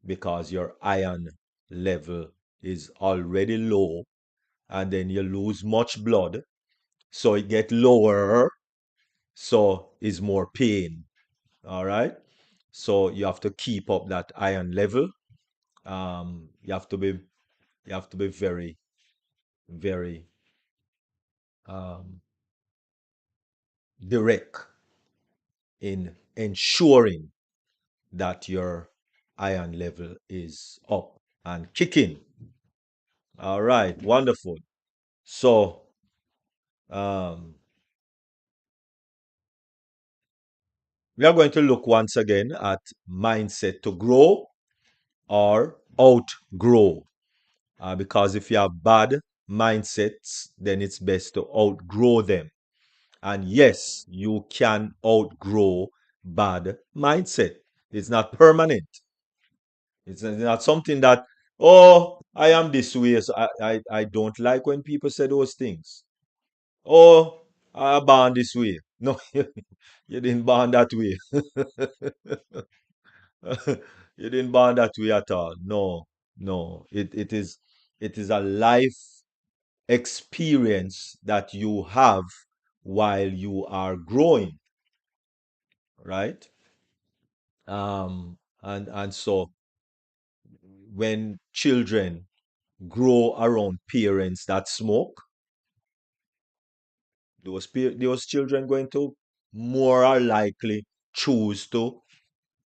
because your iron level is already low, and then you lose much blood, so it get lower, so is more pain. All right. So you have to keep up that iron level. You have to be very, very um, direct in ensuring that your iron level is up and kicking. All right, wonderful. So um, we are going to look once again at mindset to grow or outgrow. Because if you have bad mindsets, then it's best to outgrow them. And yes, you can outgrow bad mindset. It's not permanent. It's not something that, oh, I am this way. So I don't like when people say those things. Oh, I born this way. No, you didn't born that way. You didn't born that way at all. No, no. It is a life experience that you have while you are growing, right? And so when children grow around parents that smoke, those children going to more are likely choose to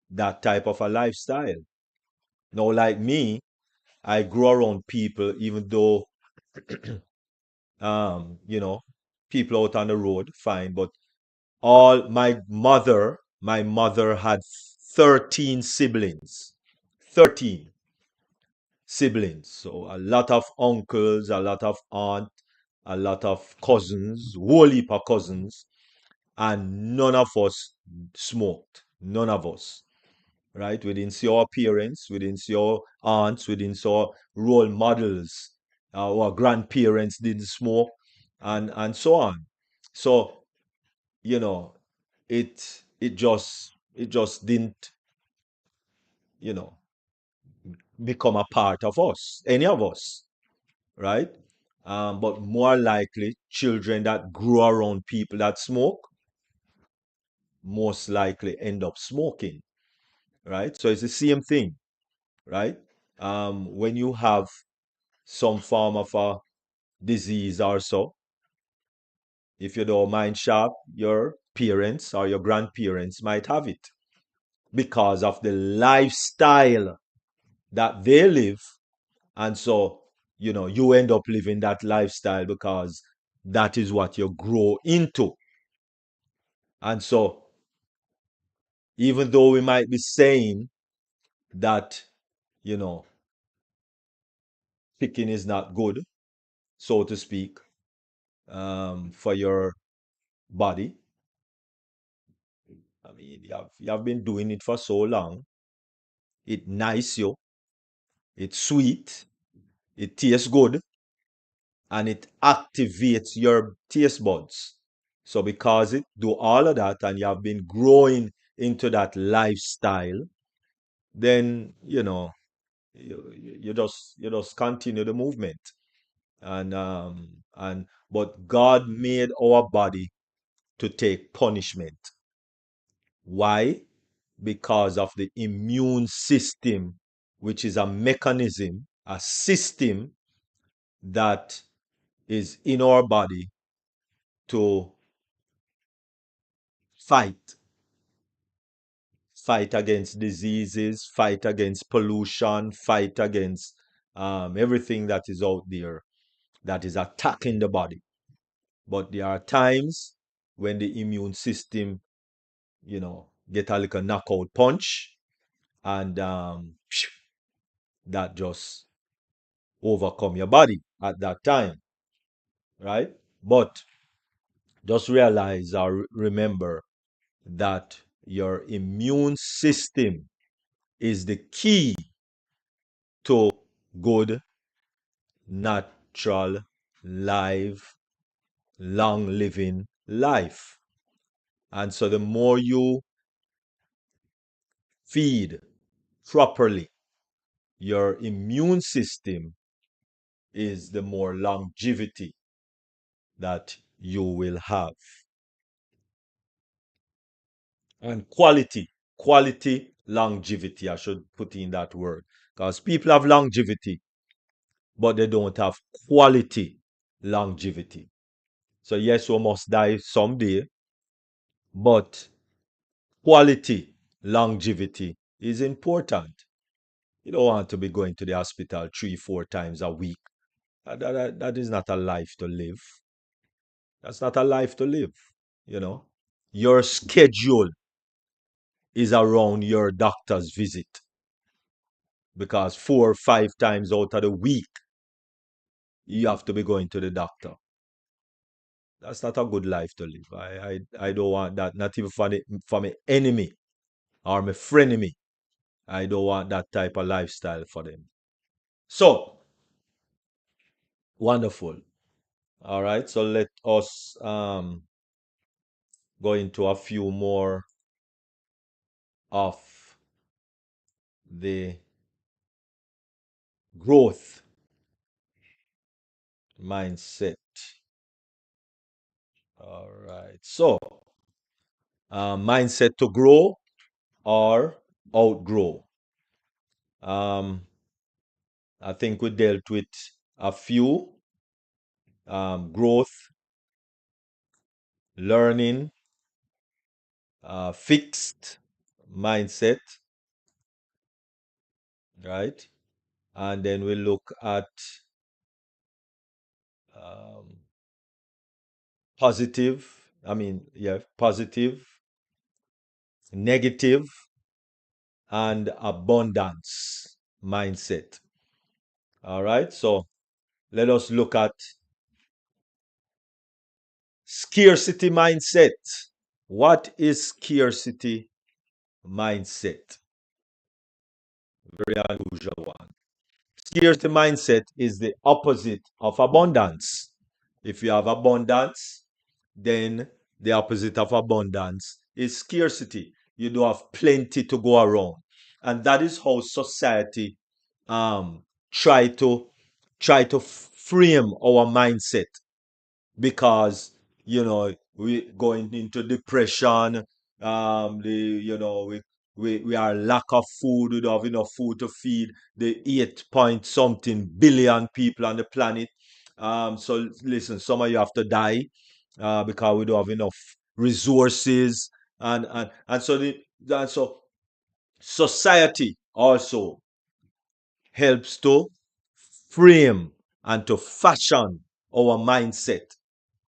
that type of a lifestyle. Now, like me, I grew around people, even though you know, people out on the road, fine, but all my mother had 13 siblings. 13 siblings. So a lot of uncles, a lot of aunt, a lot of cousins, whole heap of cousins, and none of us smoked. None of us. Right? We didn't see our parents, we didn't see our aunts, we didn't see our role models. Our grandparents didn't smoke, and so on. So, you know, it just didn't, you know, become a part of us, any of us, right? But more likely, children that grow around people that smoke most likely end up smoking, right? So it's the same thing, right? When you have some form of a disease or so, if you don't mind sharp, your parents or your grandparents might have it because of the lifestyle that they live. And so, you end up living that lifestyle because that is what you grow into. And so, even though we might be saying that, you know, picking is not good, so to speak, for your body, I mean, you have been doing it for so long. It nice you, it's sweet, it tastes good, and it activates your taste buds. So because it do all of that and you have been growing into that lifestyle, then you just continue the movement. And but God made our body to take punishment. Why? Because of the immune system, which is a mechanism, a system that is in our body to fight fight against diseases, fight against pollution, fight against everything that is out there that is attacking the body. But there are times when the immune system, get a little knockout punch, and that just overcome your body at that time, right? But just realize or remember that your immune system is the key to good, natural, live, long living life. And so the more you feed properly your immune system, is the more longevity that you will have. And quality longevity, I should put in that word. Because people have longevity, but they don't have quality longevity. So, yes, we must die someday, but quality longevity is important. You don't want to be going to the hospital 3, 4 times a week. That is not a life to live. That's not a life to live, you know. Your schedule is around your doctor's visit because 4 or 5 times out of the week, you have to be going to the doctor. That's not a good life to live. I don't want that, not even for my enemy or my frenemy. I don't want that type of lifestyle for them. So, wonderful. All right, so let us go into a few more of the growth mindset. All right, so mindset to grow or outgrow. I think we dealt with a few: growth, learning, fixed mindset, right? And then we look at um, positive, positive, negative, and abundance mindset. All right, so let us look at scarcity mindset. What is scarcity mindset? Very unusual one. Scarcity mindset is the opposite of abundance. If you have abundance, then the opposite of abundance is scarcity. You do have plenty to go around. And that is how society um, try to frame our mindset, because we going into depression. The we are lack of food. We don't have enough food to feed the 8 point something billion people on the planet. So listen, some of you have to die because we don't have enough resources. And so society also helps to frame and to fashion our mindset,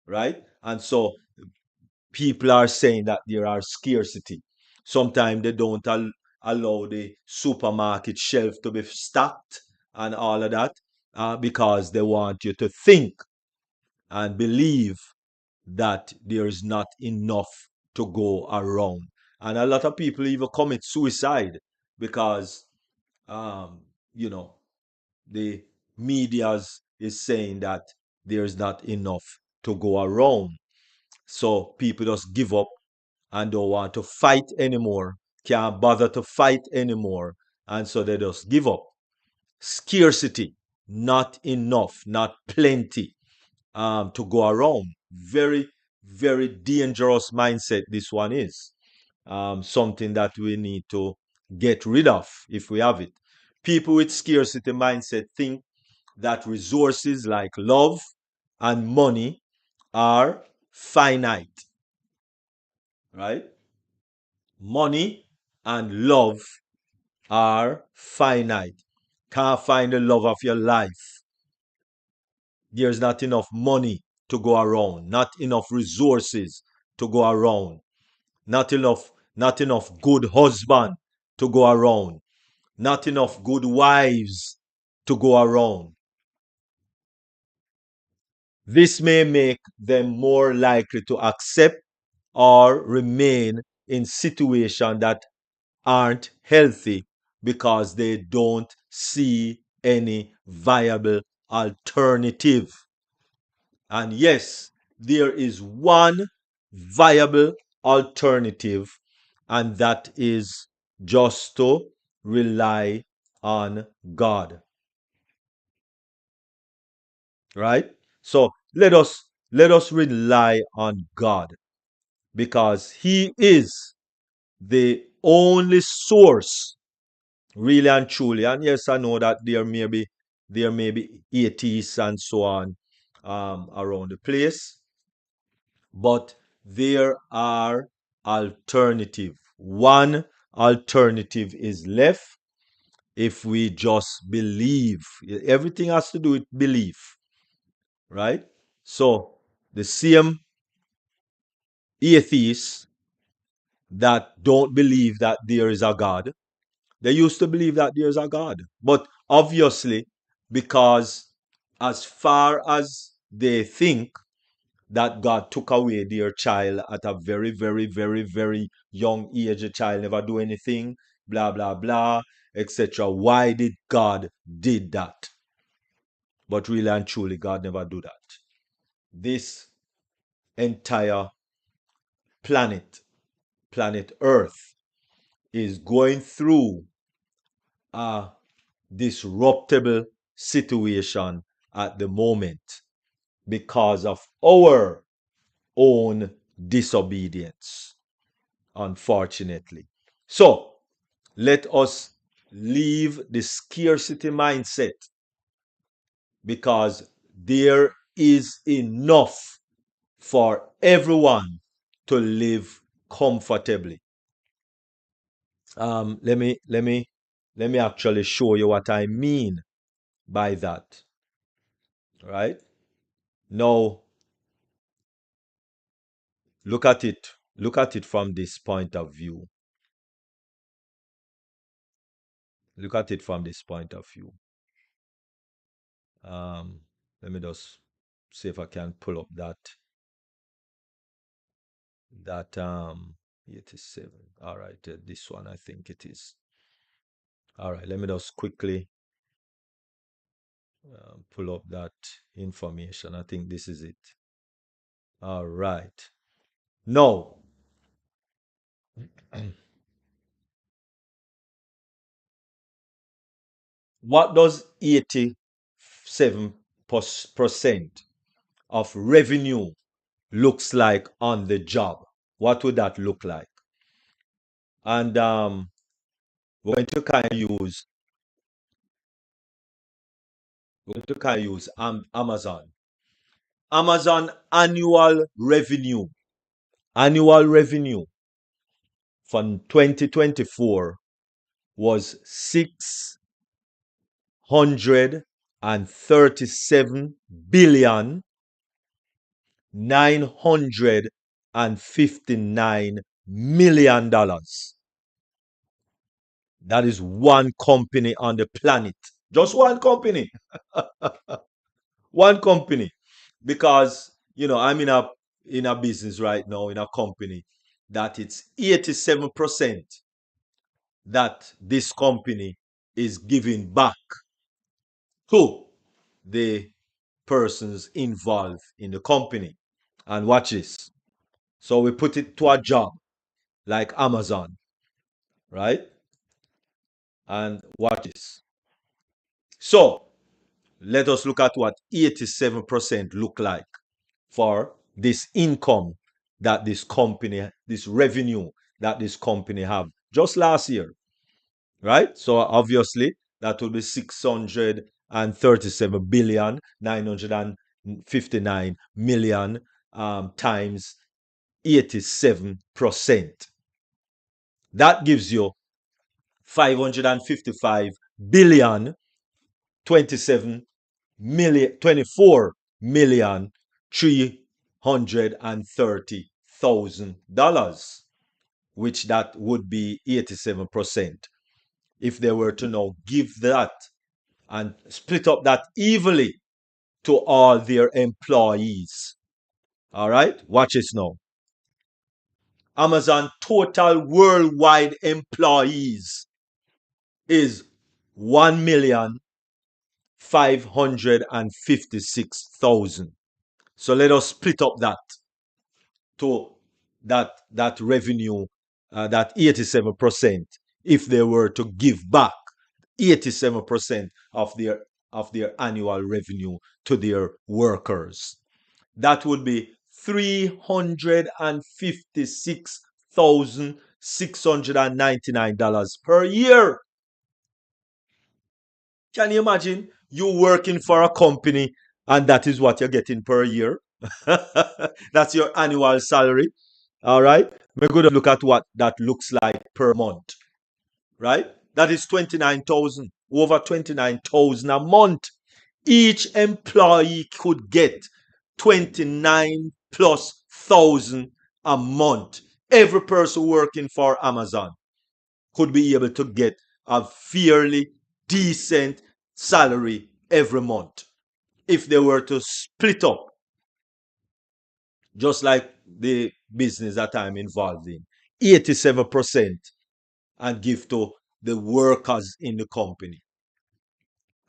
right? And so people are saying that there are scarcity. Sometimes they don't allow the supermarket shelf to be stocked and all of that, because they want you to think and believe that there is not enough to go around. And a lot of people even commit suicide because, um, you know, the media's is saying that there's not enough to go around. So people just give up and don't want to fight anymore, can't bother to fight anymore, and so they just give up. Scarcity, not enough, not plenty to go around. Very, very dangerous mindset this one is. Something that we need to get rid of if we have it. People with scarcity mindset think that resources like love and money are finite, right? Money and love are finite. Can't find the love of your life. There's not enough money to go around, not enough resources to go around, not enough good husband to go around, not enough good wives to go around. This may make them more likely to accept or remain in situations that aren't healthy because they don't see any viable alternative. And yes, there is one viable alternative, and that is just to rely on God. Right? So let us rely on God, because He is the only source, really and truly. And yes, I know that there may be atheists and so on around the place, but there are alternative. One alternative is left if we just believe. Everything has to do with belief, right? So the same atheists that don't believe that there is a God, they used to believe that there's a God. But obviously, because as far as they think that God took away their child at a very, very, very, very young age. The child never do anything, blah, blah, blah, etc. Why did God did that? But really and truly, God never do that. This entire planet, planet Earth, is going through a disruptible situation at the moment because of our own disobedience, unfortunately. So let us leave the scarcity mindset because there is enough for everyone to live comfortably. Let me actually show you what I mean by that. Right? Now look at it. Look at it from this point of view. Look at it from this point of view. Let me just see if I can pull up that 87. All right, this one I think it is. All right, let me just quickly pull up that information. I think this is it. All right. Now, what does 87% of revenue looks like on the job? What would that look like? And we're going to kind of use Amazon. Amazon annual revenue from 2024 was 637,959,000,000. That is one company on the planet. Just one company. One company. Because, I'm in a business right now, in a company, that it's 87% that this company is giving back to the persons involved in the company. And watch this. So we put it to a job like Amazon, right? And watch this. So let us look at what 87% look like for this income that this company, this revenue that this company have just last year, right? So obviously that will be 637,959,000,000 times 87%. That gives you 555 billion 27 million 24,330,000, which that would be 87%. If they were to now give that and split up that evenly to all their employees. All right, watch this now. Amazon total worldwide employees is 1,556,000. So let us split up that to that revenue, that 87%, if they were to give back 87% of their annual revenue to their workers. That would be $356,699 per year. Can you imagine you working for a company and that is what you're getting per year? That's your annual salary. All right. We're going to look at what that looks like per month. Right? That is 29,000, over 29,000 a month. Each employee could get 29 plus thousand a month. Every person working for Amazon could be able to get a fairly decent salary every month. if they were to split up, just like the business that I'm involved in, 87%, and give to the workers in the company.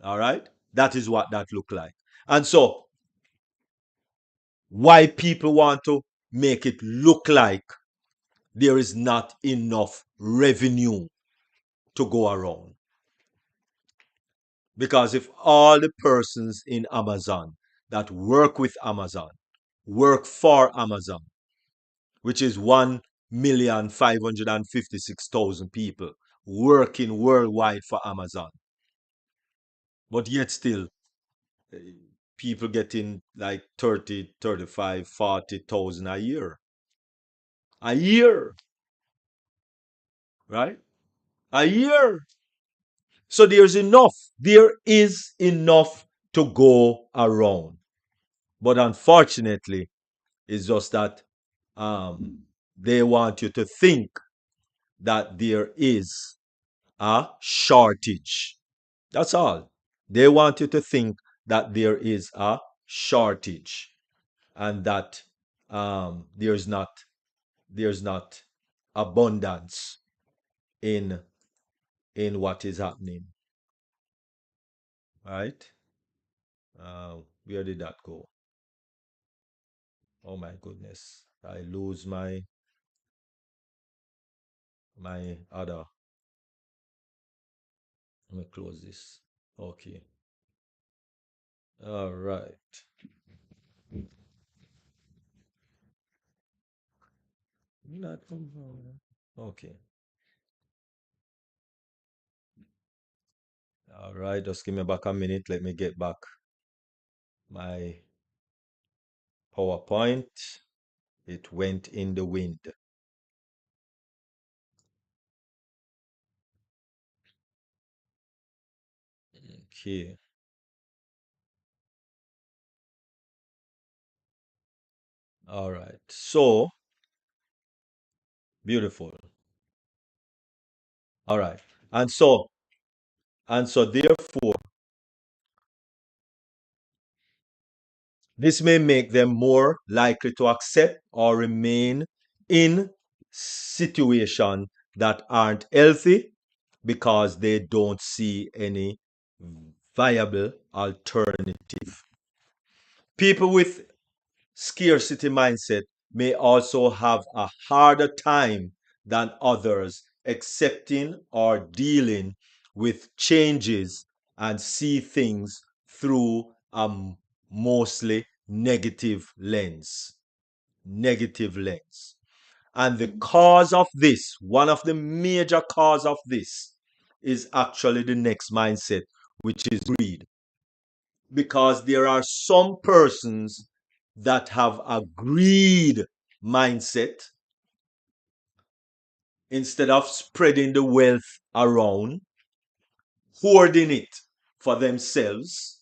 All right? That is what that look like. And so, why people want to make it look like there is not enough revenue to go around. Because if all the persons in Amazon that work with Amazon work for Amazon, which is 1,556,000 people working worldwide for Amazon, but yet still people getting like 30, 35, 40,000 a year. A year, right? A year. So there's enough. There is enough to go around. But unfortunately, it's just that they want you to think that there is a shortage. That's all. They want you to think that there is a shortage and that there's not abundance in what is happening. Right? Where did that go? Oh my goodness. I lose my other. Let me close this. Okay. All right. Not okay. All right. Just give me back a minute. Let me get back my PowerPoint. It went in the wind. Okay. All right. So beautiful. All right. And so therefore, this may make them more likely to accept or remain in situations that aren't healthy because they don't see any viable alternative. People with scarcity mindset may also have a harder time than others accepting or dealing with changes and see things through a mostly negative lens. Negative lens. And the cause of this, one of the major cause of this, is actually the next mindset, which is greed. Because there are some persons that have a greed mindset. Instead of spreading the wealth around, hoarding it for themselves.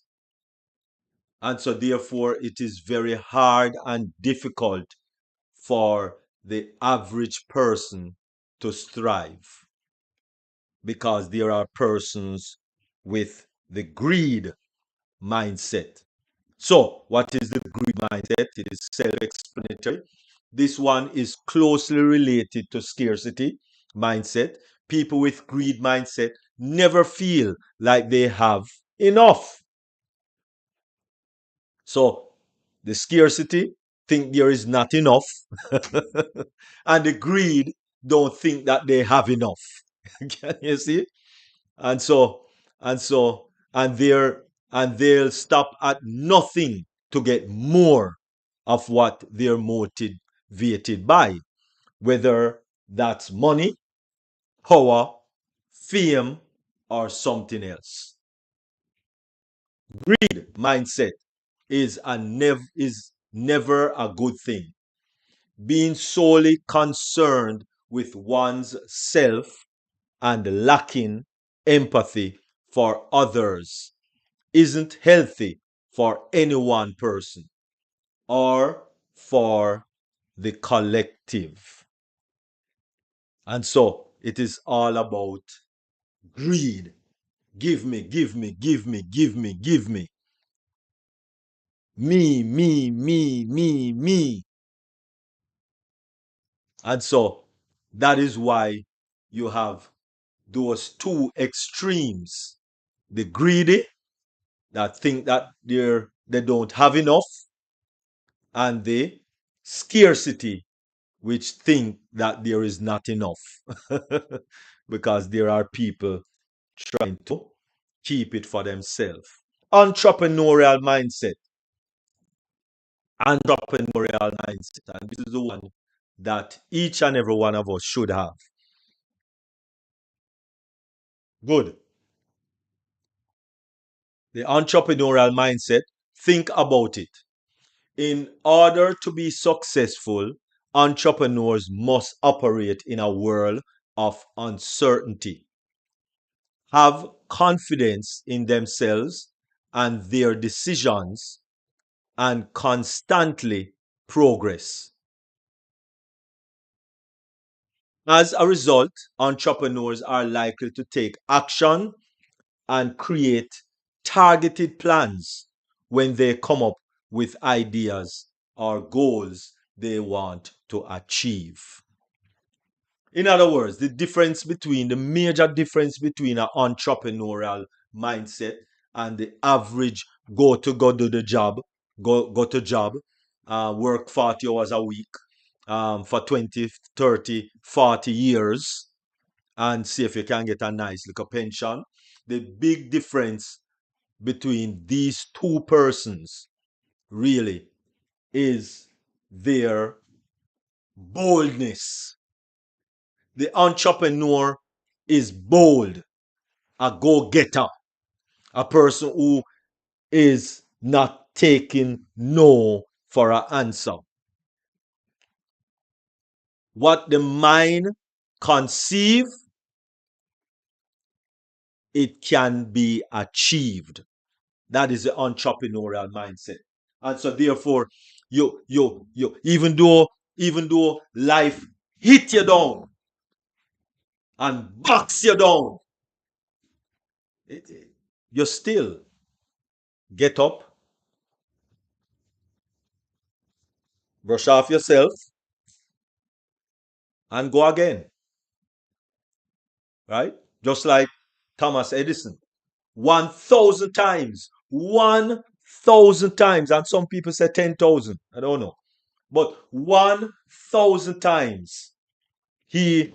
And so, therefore, it is very hard and difficult for the average person to thrive because there are persons with the greed mindset. So, what is the greed mindset? It is self explanatory. This one is closely related to scarcity mindset. People with greed mindset never feel like they have enough. So, the scarcity think there is not enough, and the greed don't think that they have enough. Can you see? And so, and so, and they'll stop at nothing to get more of what they're motivated by, whether that's money, power, fame, or something else. Greed mindset is never a good thing. Being solely concerned with one's self and lacking empathy for others isn't healthy for any one person or for the collective. And so it is all about greed. Give me, give me, give me, give me, give me. Me, me, me, me, me. And so that is why you have those two extremes. The greedy that think that they don't have enough, and the scarcity which think that there is not enough. Because there are people trying to keep it for themselves. Entrepreneurial mindset. Entrepreneurial mindset. And this is the one that each and every one of us should have. Good. The entrepreneurial mindset, think about it. In order to be successful, entrepreneurs must operate in a world of uncertainty, have confidence in themselves and their decisions, and constantly progress. As a result, entrepreneurs are likely to take action and create targeted plans when they come up with ideas or goals they want to achieve. In other words, the major difference between an entrepreneurial mindset and the average go do the job, go to job, work 40 hours a week for 20, 30, 40 years and see if you can get a nice little pension. The big difference between these two persons really is their boldness. The entrepreneur is bold, a go getter, a person who is not taking no for an answer. What the mind conceive, it can be achieved. That is the entrepreneurial mindset. And so therefore, you even though life hit you down and box you down, you still get up, brush off yourself, and go again. Right? Just like Thomas Edison. 1,000 times. 1,000 times. And some people say 10,000. I don't know. But 1,000 times he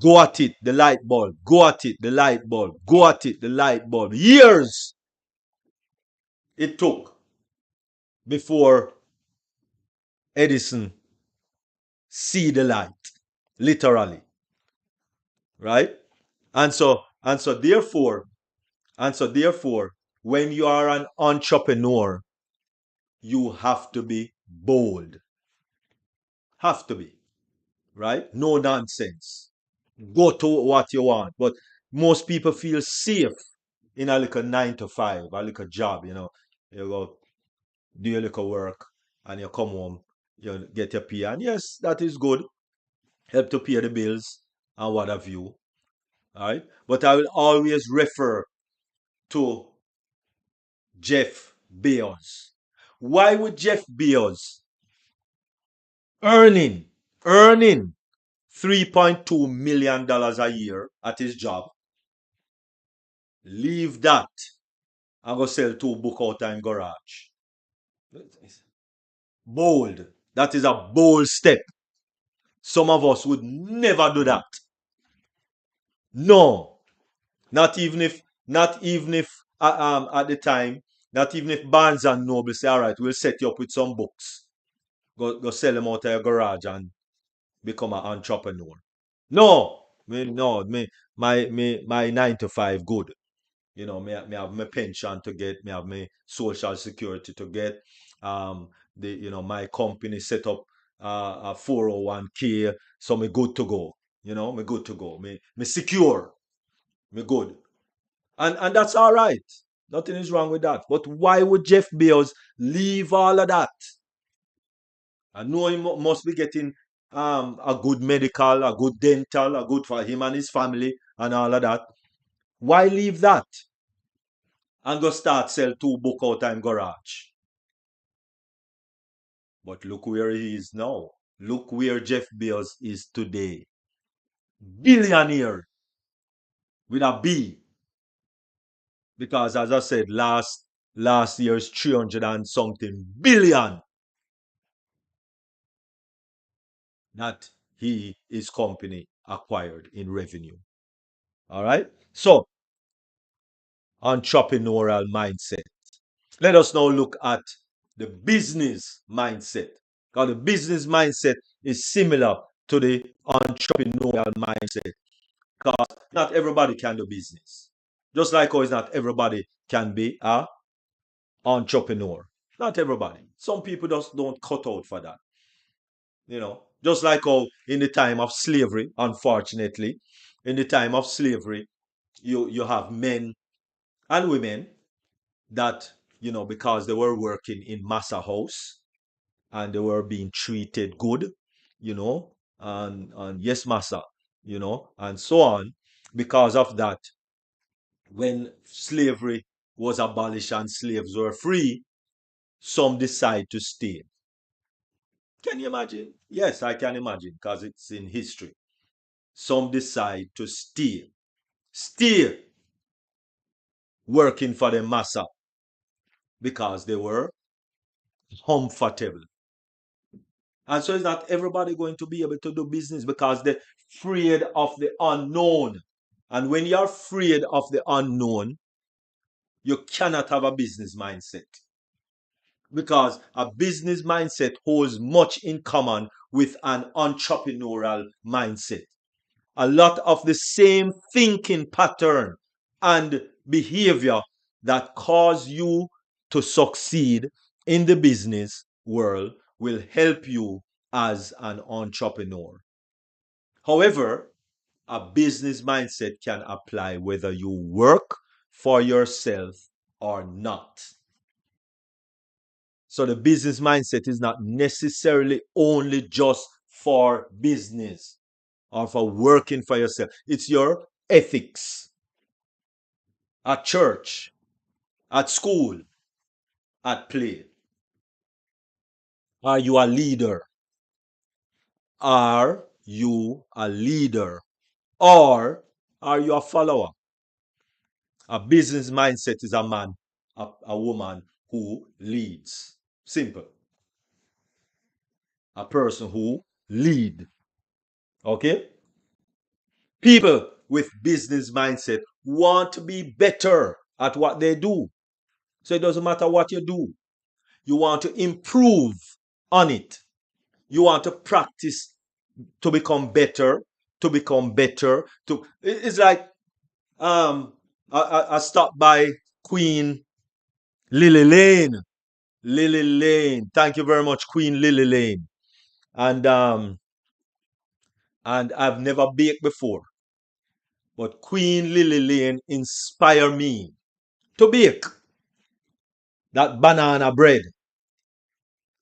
go at it, the light bulb, go at it, the light bulb, go at it, the light bulb. Years it took before Edison see the light, literally. Right? And so therefore, when you are an entrepreneur, you have to be bold. Have to be. Right? No nonsense. Go to what you want. But most people feel safe in a little 9 to 5, a little job, You go do your little work and you come home, you get your pay. And yes, that is good. Help to pay the bills and what have you. All right. But I will always refer to Jeff Bezos. Why would Jeff Bezos earning earning $3.2 million a year at his job, leave that and go sell 2 book out in garage? Bold. That is a bold step. Some of us would never do that. No. Not even if at the time, not even if Barnes and Noble say, all right, we'll set you up with some books. Go sell them out of your garage and become an entrepreneur. No, my 9 to 5 good. Me have my pension to get, me have my social security to get. My company set up a 401k, so me good to go. Me good to go. Me secure. Me good. And that's all right. Nothing is wrong with that. But why would Jeff Bezos leave all of that? I know he must be getting a good medical, a good dental, a good for him and his family and all of that. Why leave that and go start sell 2 book out in garage? But look where he is now. Look where Jeff Bezos is today. Billionaire with a B. Because as I said, last year's 300 and something billion that his company acquired in revenue. All right. So, entrepreneurial mindset. Let us now look at the business mindset. Because the business mindset is similar to the entrepreneurial mindset. Because not everybody can do business. Just like how it's not everybody can be a entrepreneur. Not everybody. Some people just don't cut out for that. Just like how in the time of slavery, unfortunately, in the time of slavery, you have men and women that, because they were working in massa house and they were being treated good, and yes, massa, and so on. Because of that, when slavery was abolished and slaves were free, some decide to stay. Can you imagine? Yes, I can imagine because it's in history. Some decide to stay working for the massa because they were comfortable. And so it's not everybody going to be able to do business because they're afraid of the unknown. And when you're afraid of the unknown, you cannot have a business mindset. Because a business mindset holds much in common with an entrepreneurial mindset. A lot of the same thinking pattern and behavior that cause you to succeed in the business world will help you as an entrepreneur. However, a business mindset can apply whether you work for yourself or not. So the business mindset is not necessarily only just for business or for working for yourself. It's your ethics at church, at school, at play. Are you a leader? Are you a leader? Or are you a follower? A business mindset is a man, a woman who leads. Simple. A person who lead. Okay? People with business mindset want to be better at what they do. So it doesn't matter what you do. You want to improve on it. You want to practice to become better, to become better. It's like I stopped by Queen Lily Lane. Lily Lane. Thank you very much, Queen Lily Lane. And I've never baked before. But Queen Lily Lane inspired me to bake that banana bread.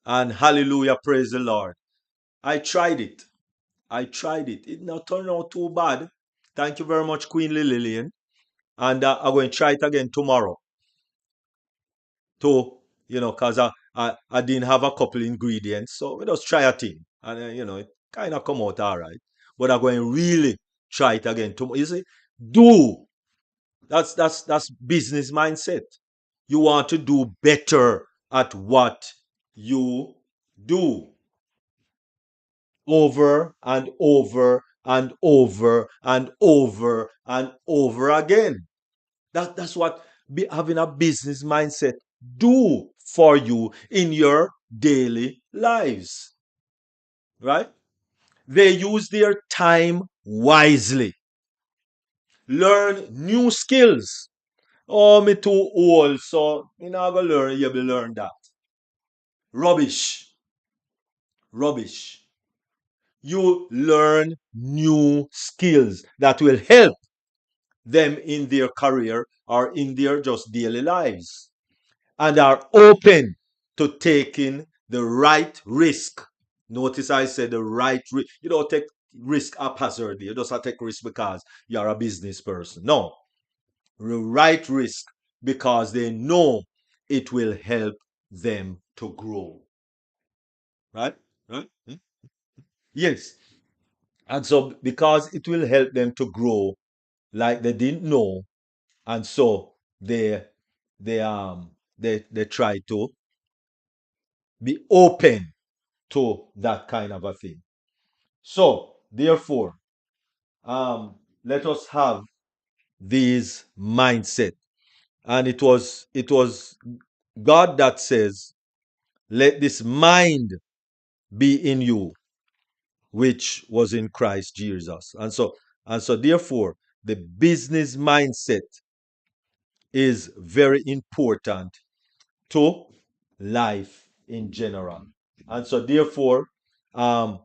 And hallelujah, praise the Lord. I tried it. It not turned out too bad. Thank you very much, Queen Lillian. And I'm going to try it again tomorrow. Because I didn't have a couple ingredients. So we just try a thing. And, it kind of come out all right. But I'm going to really try it again tomorrow. You see, do. That's business mindset. You want to do better at what you do over and over and over and over and over again. That's what having a business mindset do for you in your daily lives. Right? They use their time wisely. Learn new skills. Oh, me too old, so me not gonna learn. You will learn that. Rubbish. Rubbish. You learn new skills that will help them in their career or in their just daily lives and are open to taking the right risk. Notice I said the right risk. You don't take risk haphazardly. You just take risk because you're a business person. No, the right risk because they know it will help them to grow. right? Right? Hmm? Yes. And so because it will help them to grow like they didn't know, and so they try to be open to that kind of a thing. So therefore, let us have these mindset. And it was God that says, let this mind be in you, which was in Christ Jesus. And so therefore, the business mindset is very important to life in general. And so therefore, um,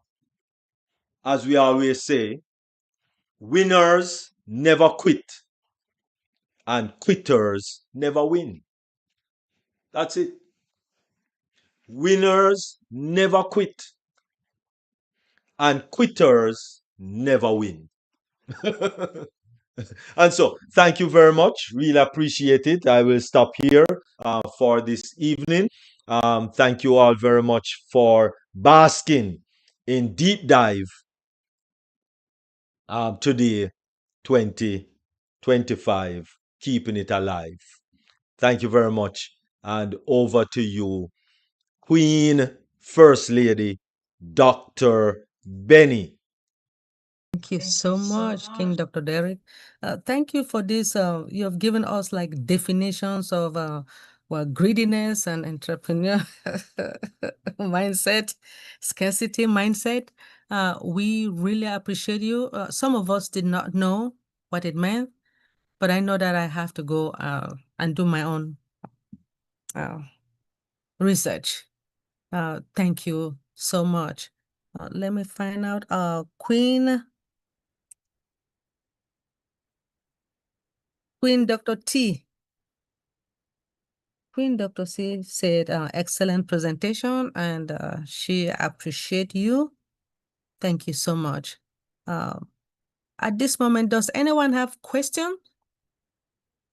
as we always say, winners never quit and quitters never win. That's it. Winners never quit and quitters never win. And so, thank you very much. Really appreciate it. I will stop here for this evening. Thank you all very much for basking in deep dive today, 2025, keeping it alive. Thank you very much. And over to you, Queen First Lady, Dr. Benny. Thank you so much, King Dr. Derek. Thank you for this. You have given us like definitions of well, greediness and entrepreneur mindset, scarcity mindset. We really appreciate you. Some of us did not know what it meant, but I know that I have to go and do my own uh, research. Thank you so much. Let me find out. Queen Dr. T. Queen Dr. C said, excellent presentation, and she appreciate you. Thank you so much. At this moment, does anyone have question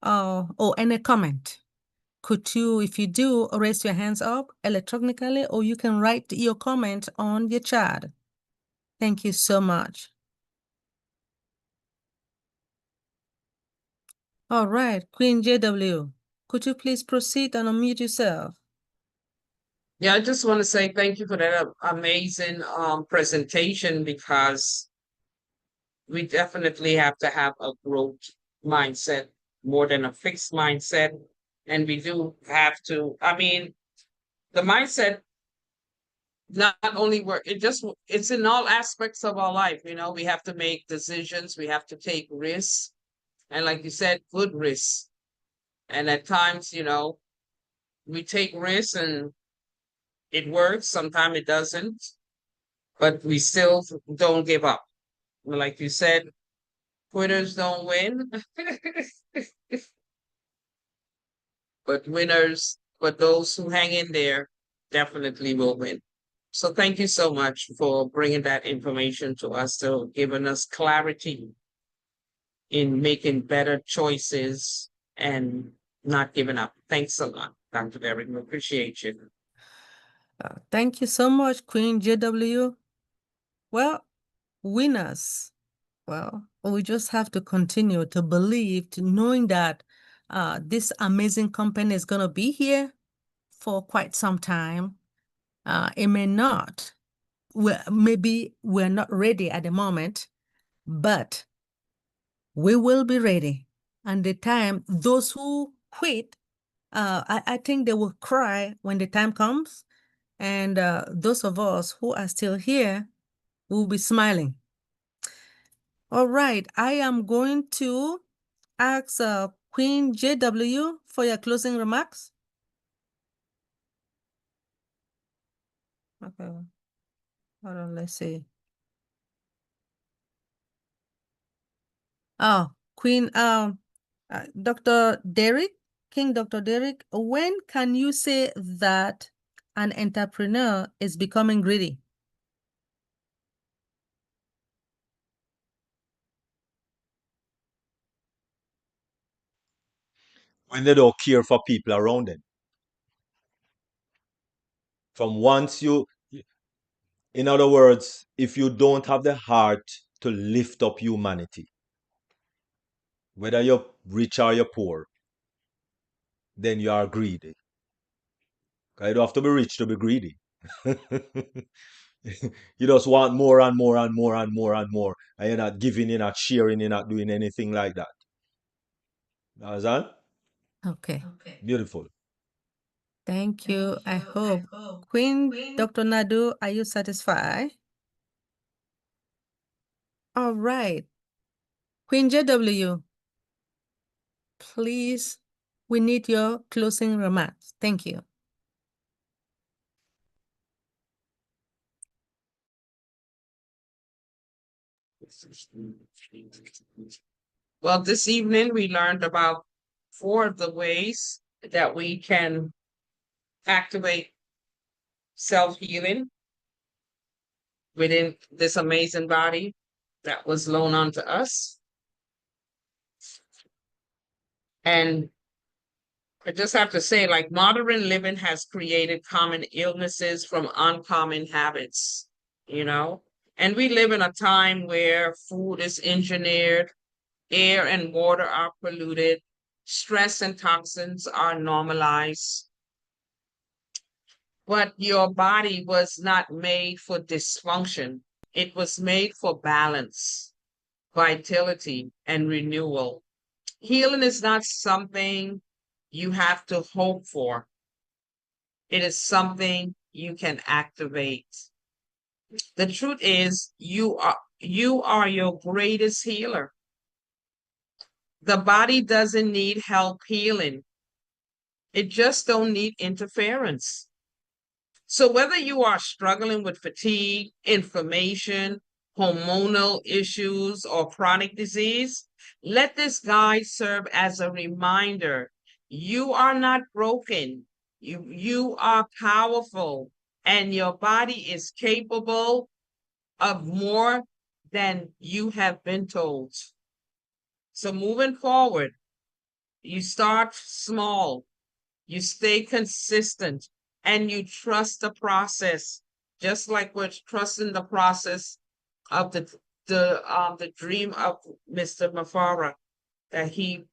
or any comment? Could you, if you do, raise your hands up electronically, or you can write your comment on your chat. Thank you so much. All right, Queen JW, could you please proceed and unmute yourself? Yeah, I just want to say thank you for that amazing presentation, because we definitely have to have a growth mindset more than a fixed mindset. And we do have to, I mean, the mindset not only work, it's in all aspects of our life. We have to make decisions, we have to take risks, and like you said, good risks. And at times, we take risks and it works, sometimes it doesn't, but we still don't give up. Like you said, quitters don't win, but those who hang in there definitely will win. So thank you so much for bringing that information to us, to giving us clarity in making better choices and not giving up. Thanks a lot, Dr. Derek. We appreciate you. Thank you so much, Queen JW. Well, winners. Well, we just have to continue to believe, to knowing that this amazing company is going to be here for quite some time. It may not. Maybe we're not ready at the moment, but we will be ready. And the time, those who quit, I think they will cry when the time comes. And those of us who are still here will be smiling. All right, I am going to ask Queen JW for your closing remarks. Okay, hold on, let's see. Oh, Queen, Dr. Derek, King Dr. Derek, when can you say that an entrepreneur is becoming greedy? When they don't care for people around them. From once you In other words, if you don't have the heart to lift up humanity, whether you're rich or you're poor, then you are greedy. You don't have to be rich to be greedy. You just want more and more and more and more and more, and you're not giving, you're not sharing, you're not doing anything like that. Understand? Okay. Beautiful. Thank you. I hope. Queen Dr. Nadu, are you satisfied? All right. Queen JW, please, we need your closing remarks. Thank you. Well, this evening we learned about 4 of the ways that we can activate self-healing within this amazing body that was loaned unto us. And I just have to say, like, modern living has created common illnesses from uncommon habits, you know? And we live in a time where food is engineered, air and water are polluted, stress and toxins are normalized. But your body was not made for dysfunction. It was made for balance, vitality, and renewal. Healing is not something you have to hope for. It is something you can activate. The truth is you are your greatest healer. The body doesn't need help healing. It just don't need interference. So whether you are struggling with fatigue, inflammation, hormonal issues, or chronic disease, let this guide serve as a reminder. You are not broken. You are powerful, and your body is capable of more than you have been told. So moving forward, you start small, you stay consistent, and you trust the process, just like we're trusting the process of the dream of Mr. Mafara, that he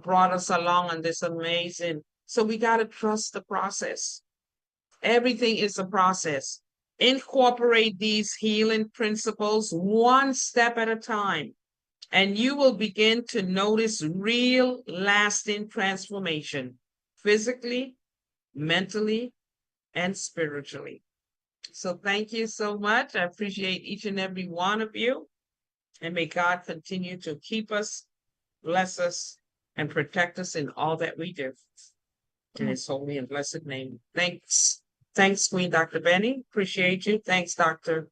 brought us along on this amazing. So we got to trust the process. Everything is a process. Incorporate these healing principles one step at a time, and you will begin to notice real, lasting transformation physically, mentally, and spiritually. So thank you so much. I appreciate each and every one of you. And may God continue to keep us, bless us, and protect us in all that we do. In his holy and blessed name. Thanks. Thanks, Queen Dr. Benny. Appreciate you. Thanks, Dr.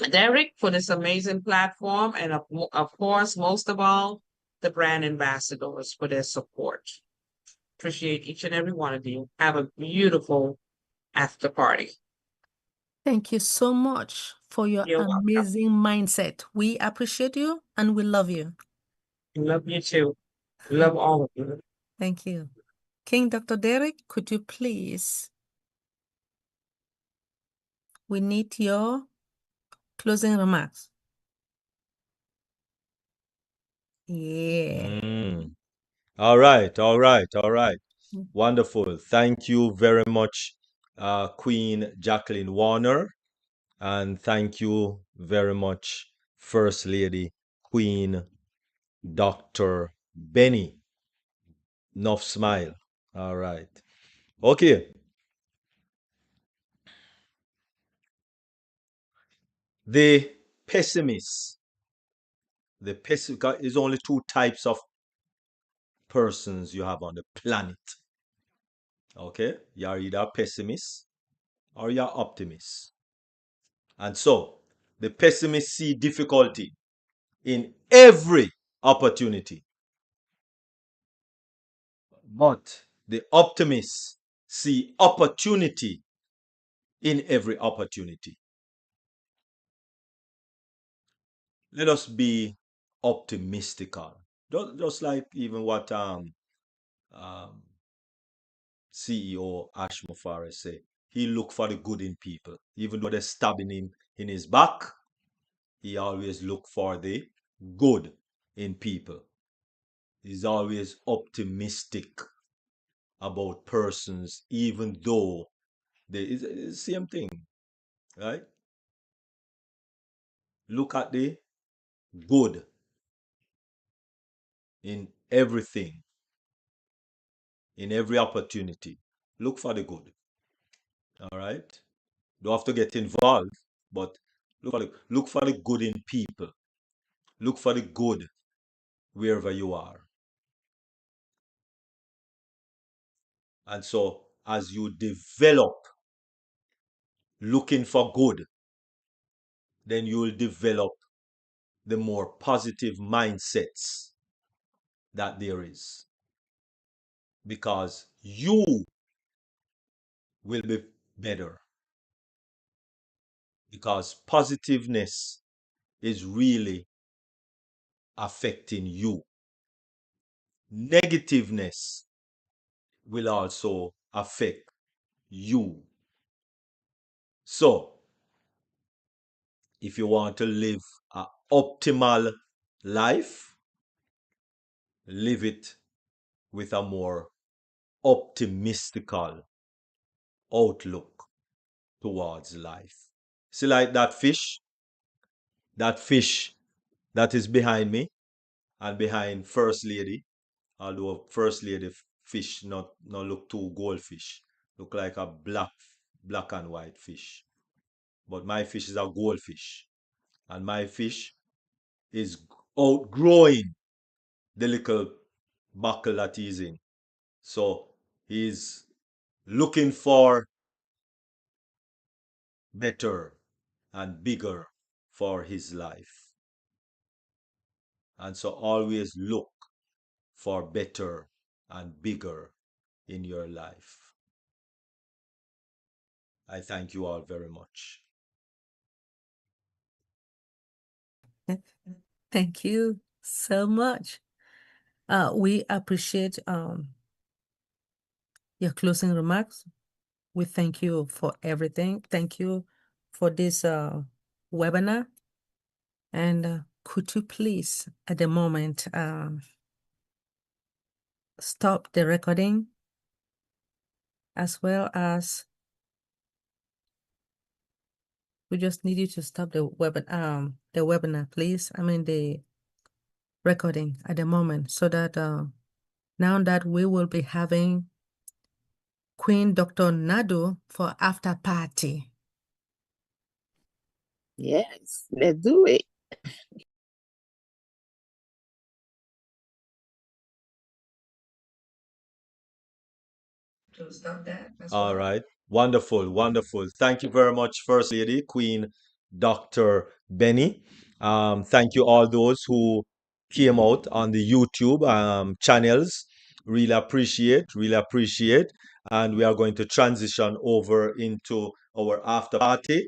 Derek, for this amazing platform. And of course, most of all, the brand ambassadors for their support. Appreciate each and every one of you. Have a beautiful after party. Thank you so much for your You're welcome. amazing mindset. We appreciate you and we love you. Love you too. Love all of you. Thank you. King Dr. Derek, could you please? We need your closing remarks. Yeah. All right, all right, all right. Wonderful. Thank you very much, Queen Jacqueline Warner. And thank you very much, First Lady Queen Dr. Benny. Enough smile. All right. Okay. The pessimist. The pessimist is only 2 types of persons you have on the planet. Okay? You're either pessimist or you're optimist. And so the pessimist see difficulty in every opportunity. But the optimists see opportunity in every opportunity. Let us be optimistical. Just like even what CEO Ash Mufareh say. he look for the good in people. Even though they're stabbing him in his back, he always look for the good in people. He's always optimistic about persons, even though it's the same thing, right? Look at the good in everything, in every opportunity. Look for the good. All right? Don't have to get involved, but look for the good in people. Look for the good wherever you are. And so as you develop looking for good, then you will develop the more positive mindsets that there is. Because you will be better. Because positiveness is really affecting you. Negativeness will also affect you. So, if you want to live an optimal life, live it with a more optimistical outlook towards life. See, like that fish that is behind me and behind First Lady, although First Lady fish not look too goldfish, look like a black and white fish. But my fish is a goldfish, and my fish is outgrowing the little buckle that he's in. So he's looking for better and bigger for his life. And so always look for better and bigger in your life. I thank you all very much. Thank you so much. We appreciate your closing remarks. We thank you for everything. Thank you for this webinar. And could you please, at the moment, stop the recording, as well as we just need you to stop the webinar, please. I mean the recording at the moment, so that now that we will be having Queen Dr. Nadu for after party. Yes, let's do it. To stop that as All well. right. Wonderful, wonderful. Thank you very much, First Lady, Queen Dr. Benny. Thank you all those who came out on the YouTube channels. Really appreciate, really appreciate. And we are going to transition over into our after party.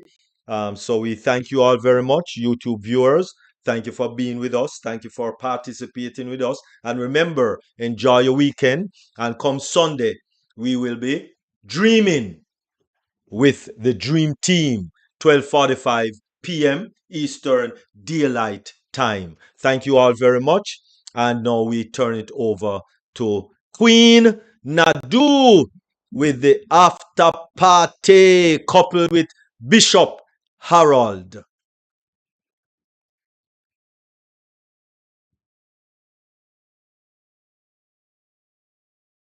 So we thank you all very much, YouTube viewers. Thank you for being with us. Thank you for participating with us. And remember, enjoy your weekend. And come Sunday, we will be dreaming with the Dream Team, 12:45 p.m. Eastern Daylight Time. Thank you all very much. And now we turn it over to Queen Nadu with the after party coupled with Bishop Harold.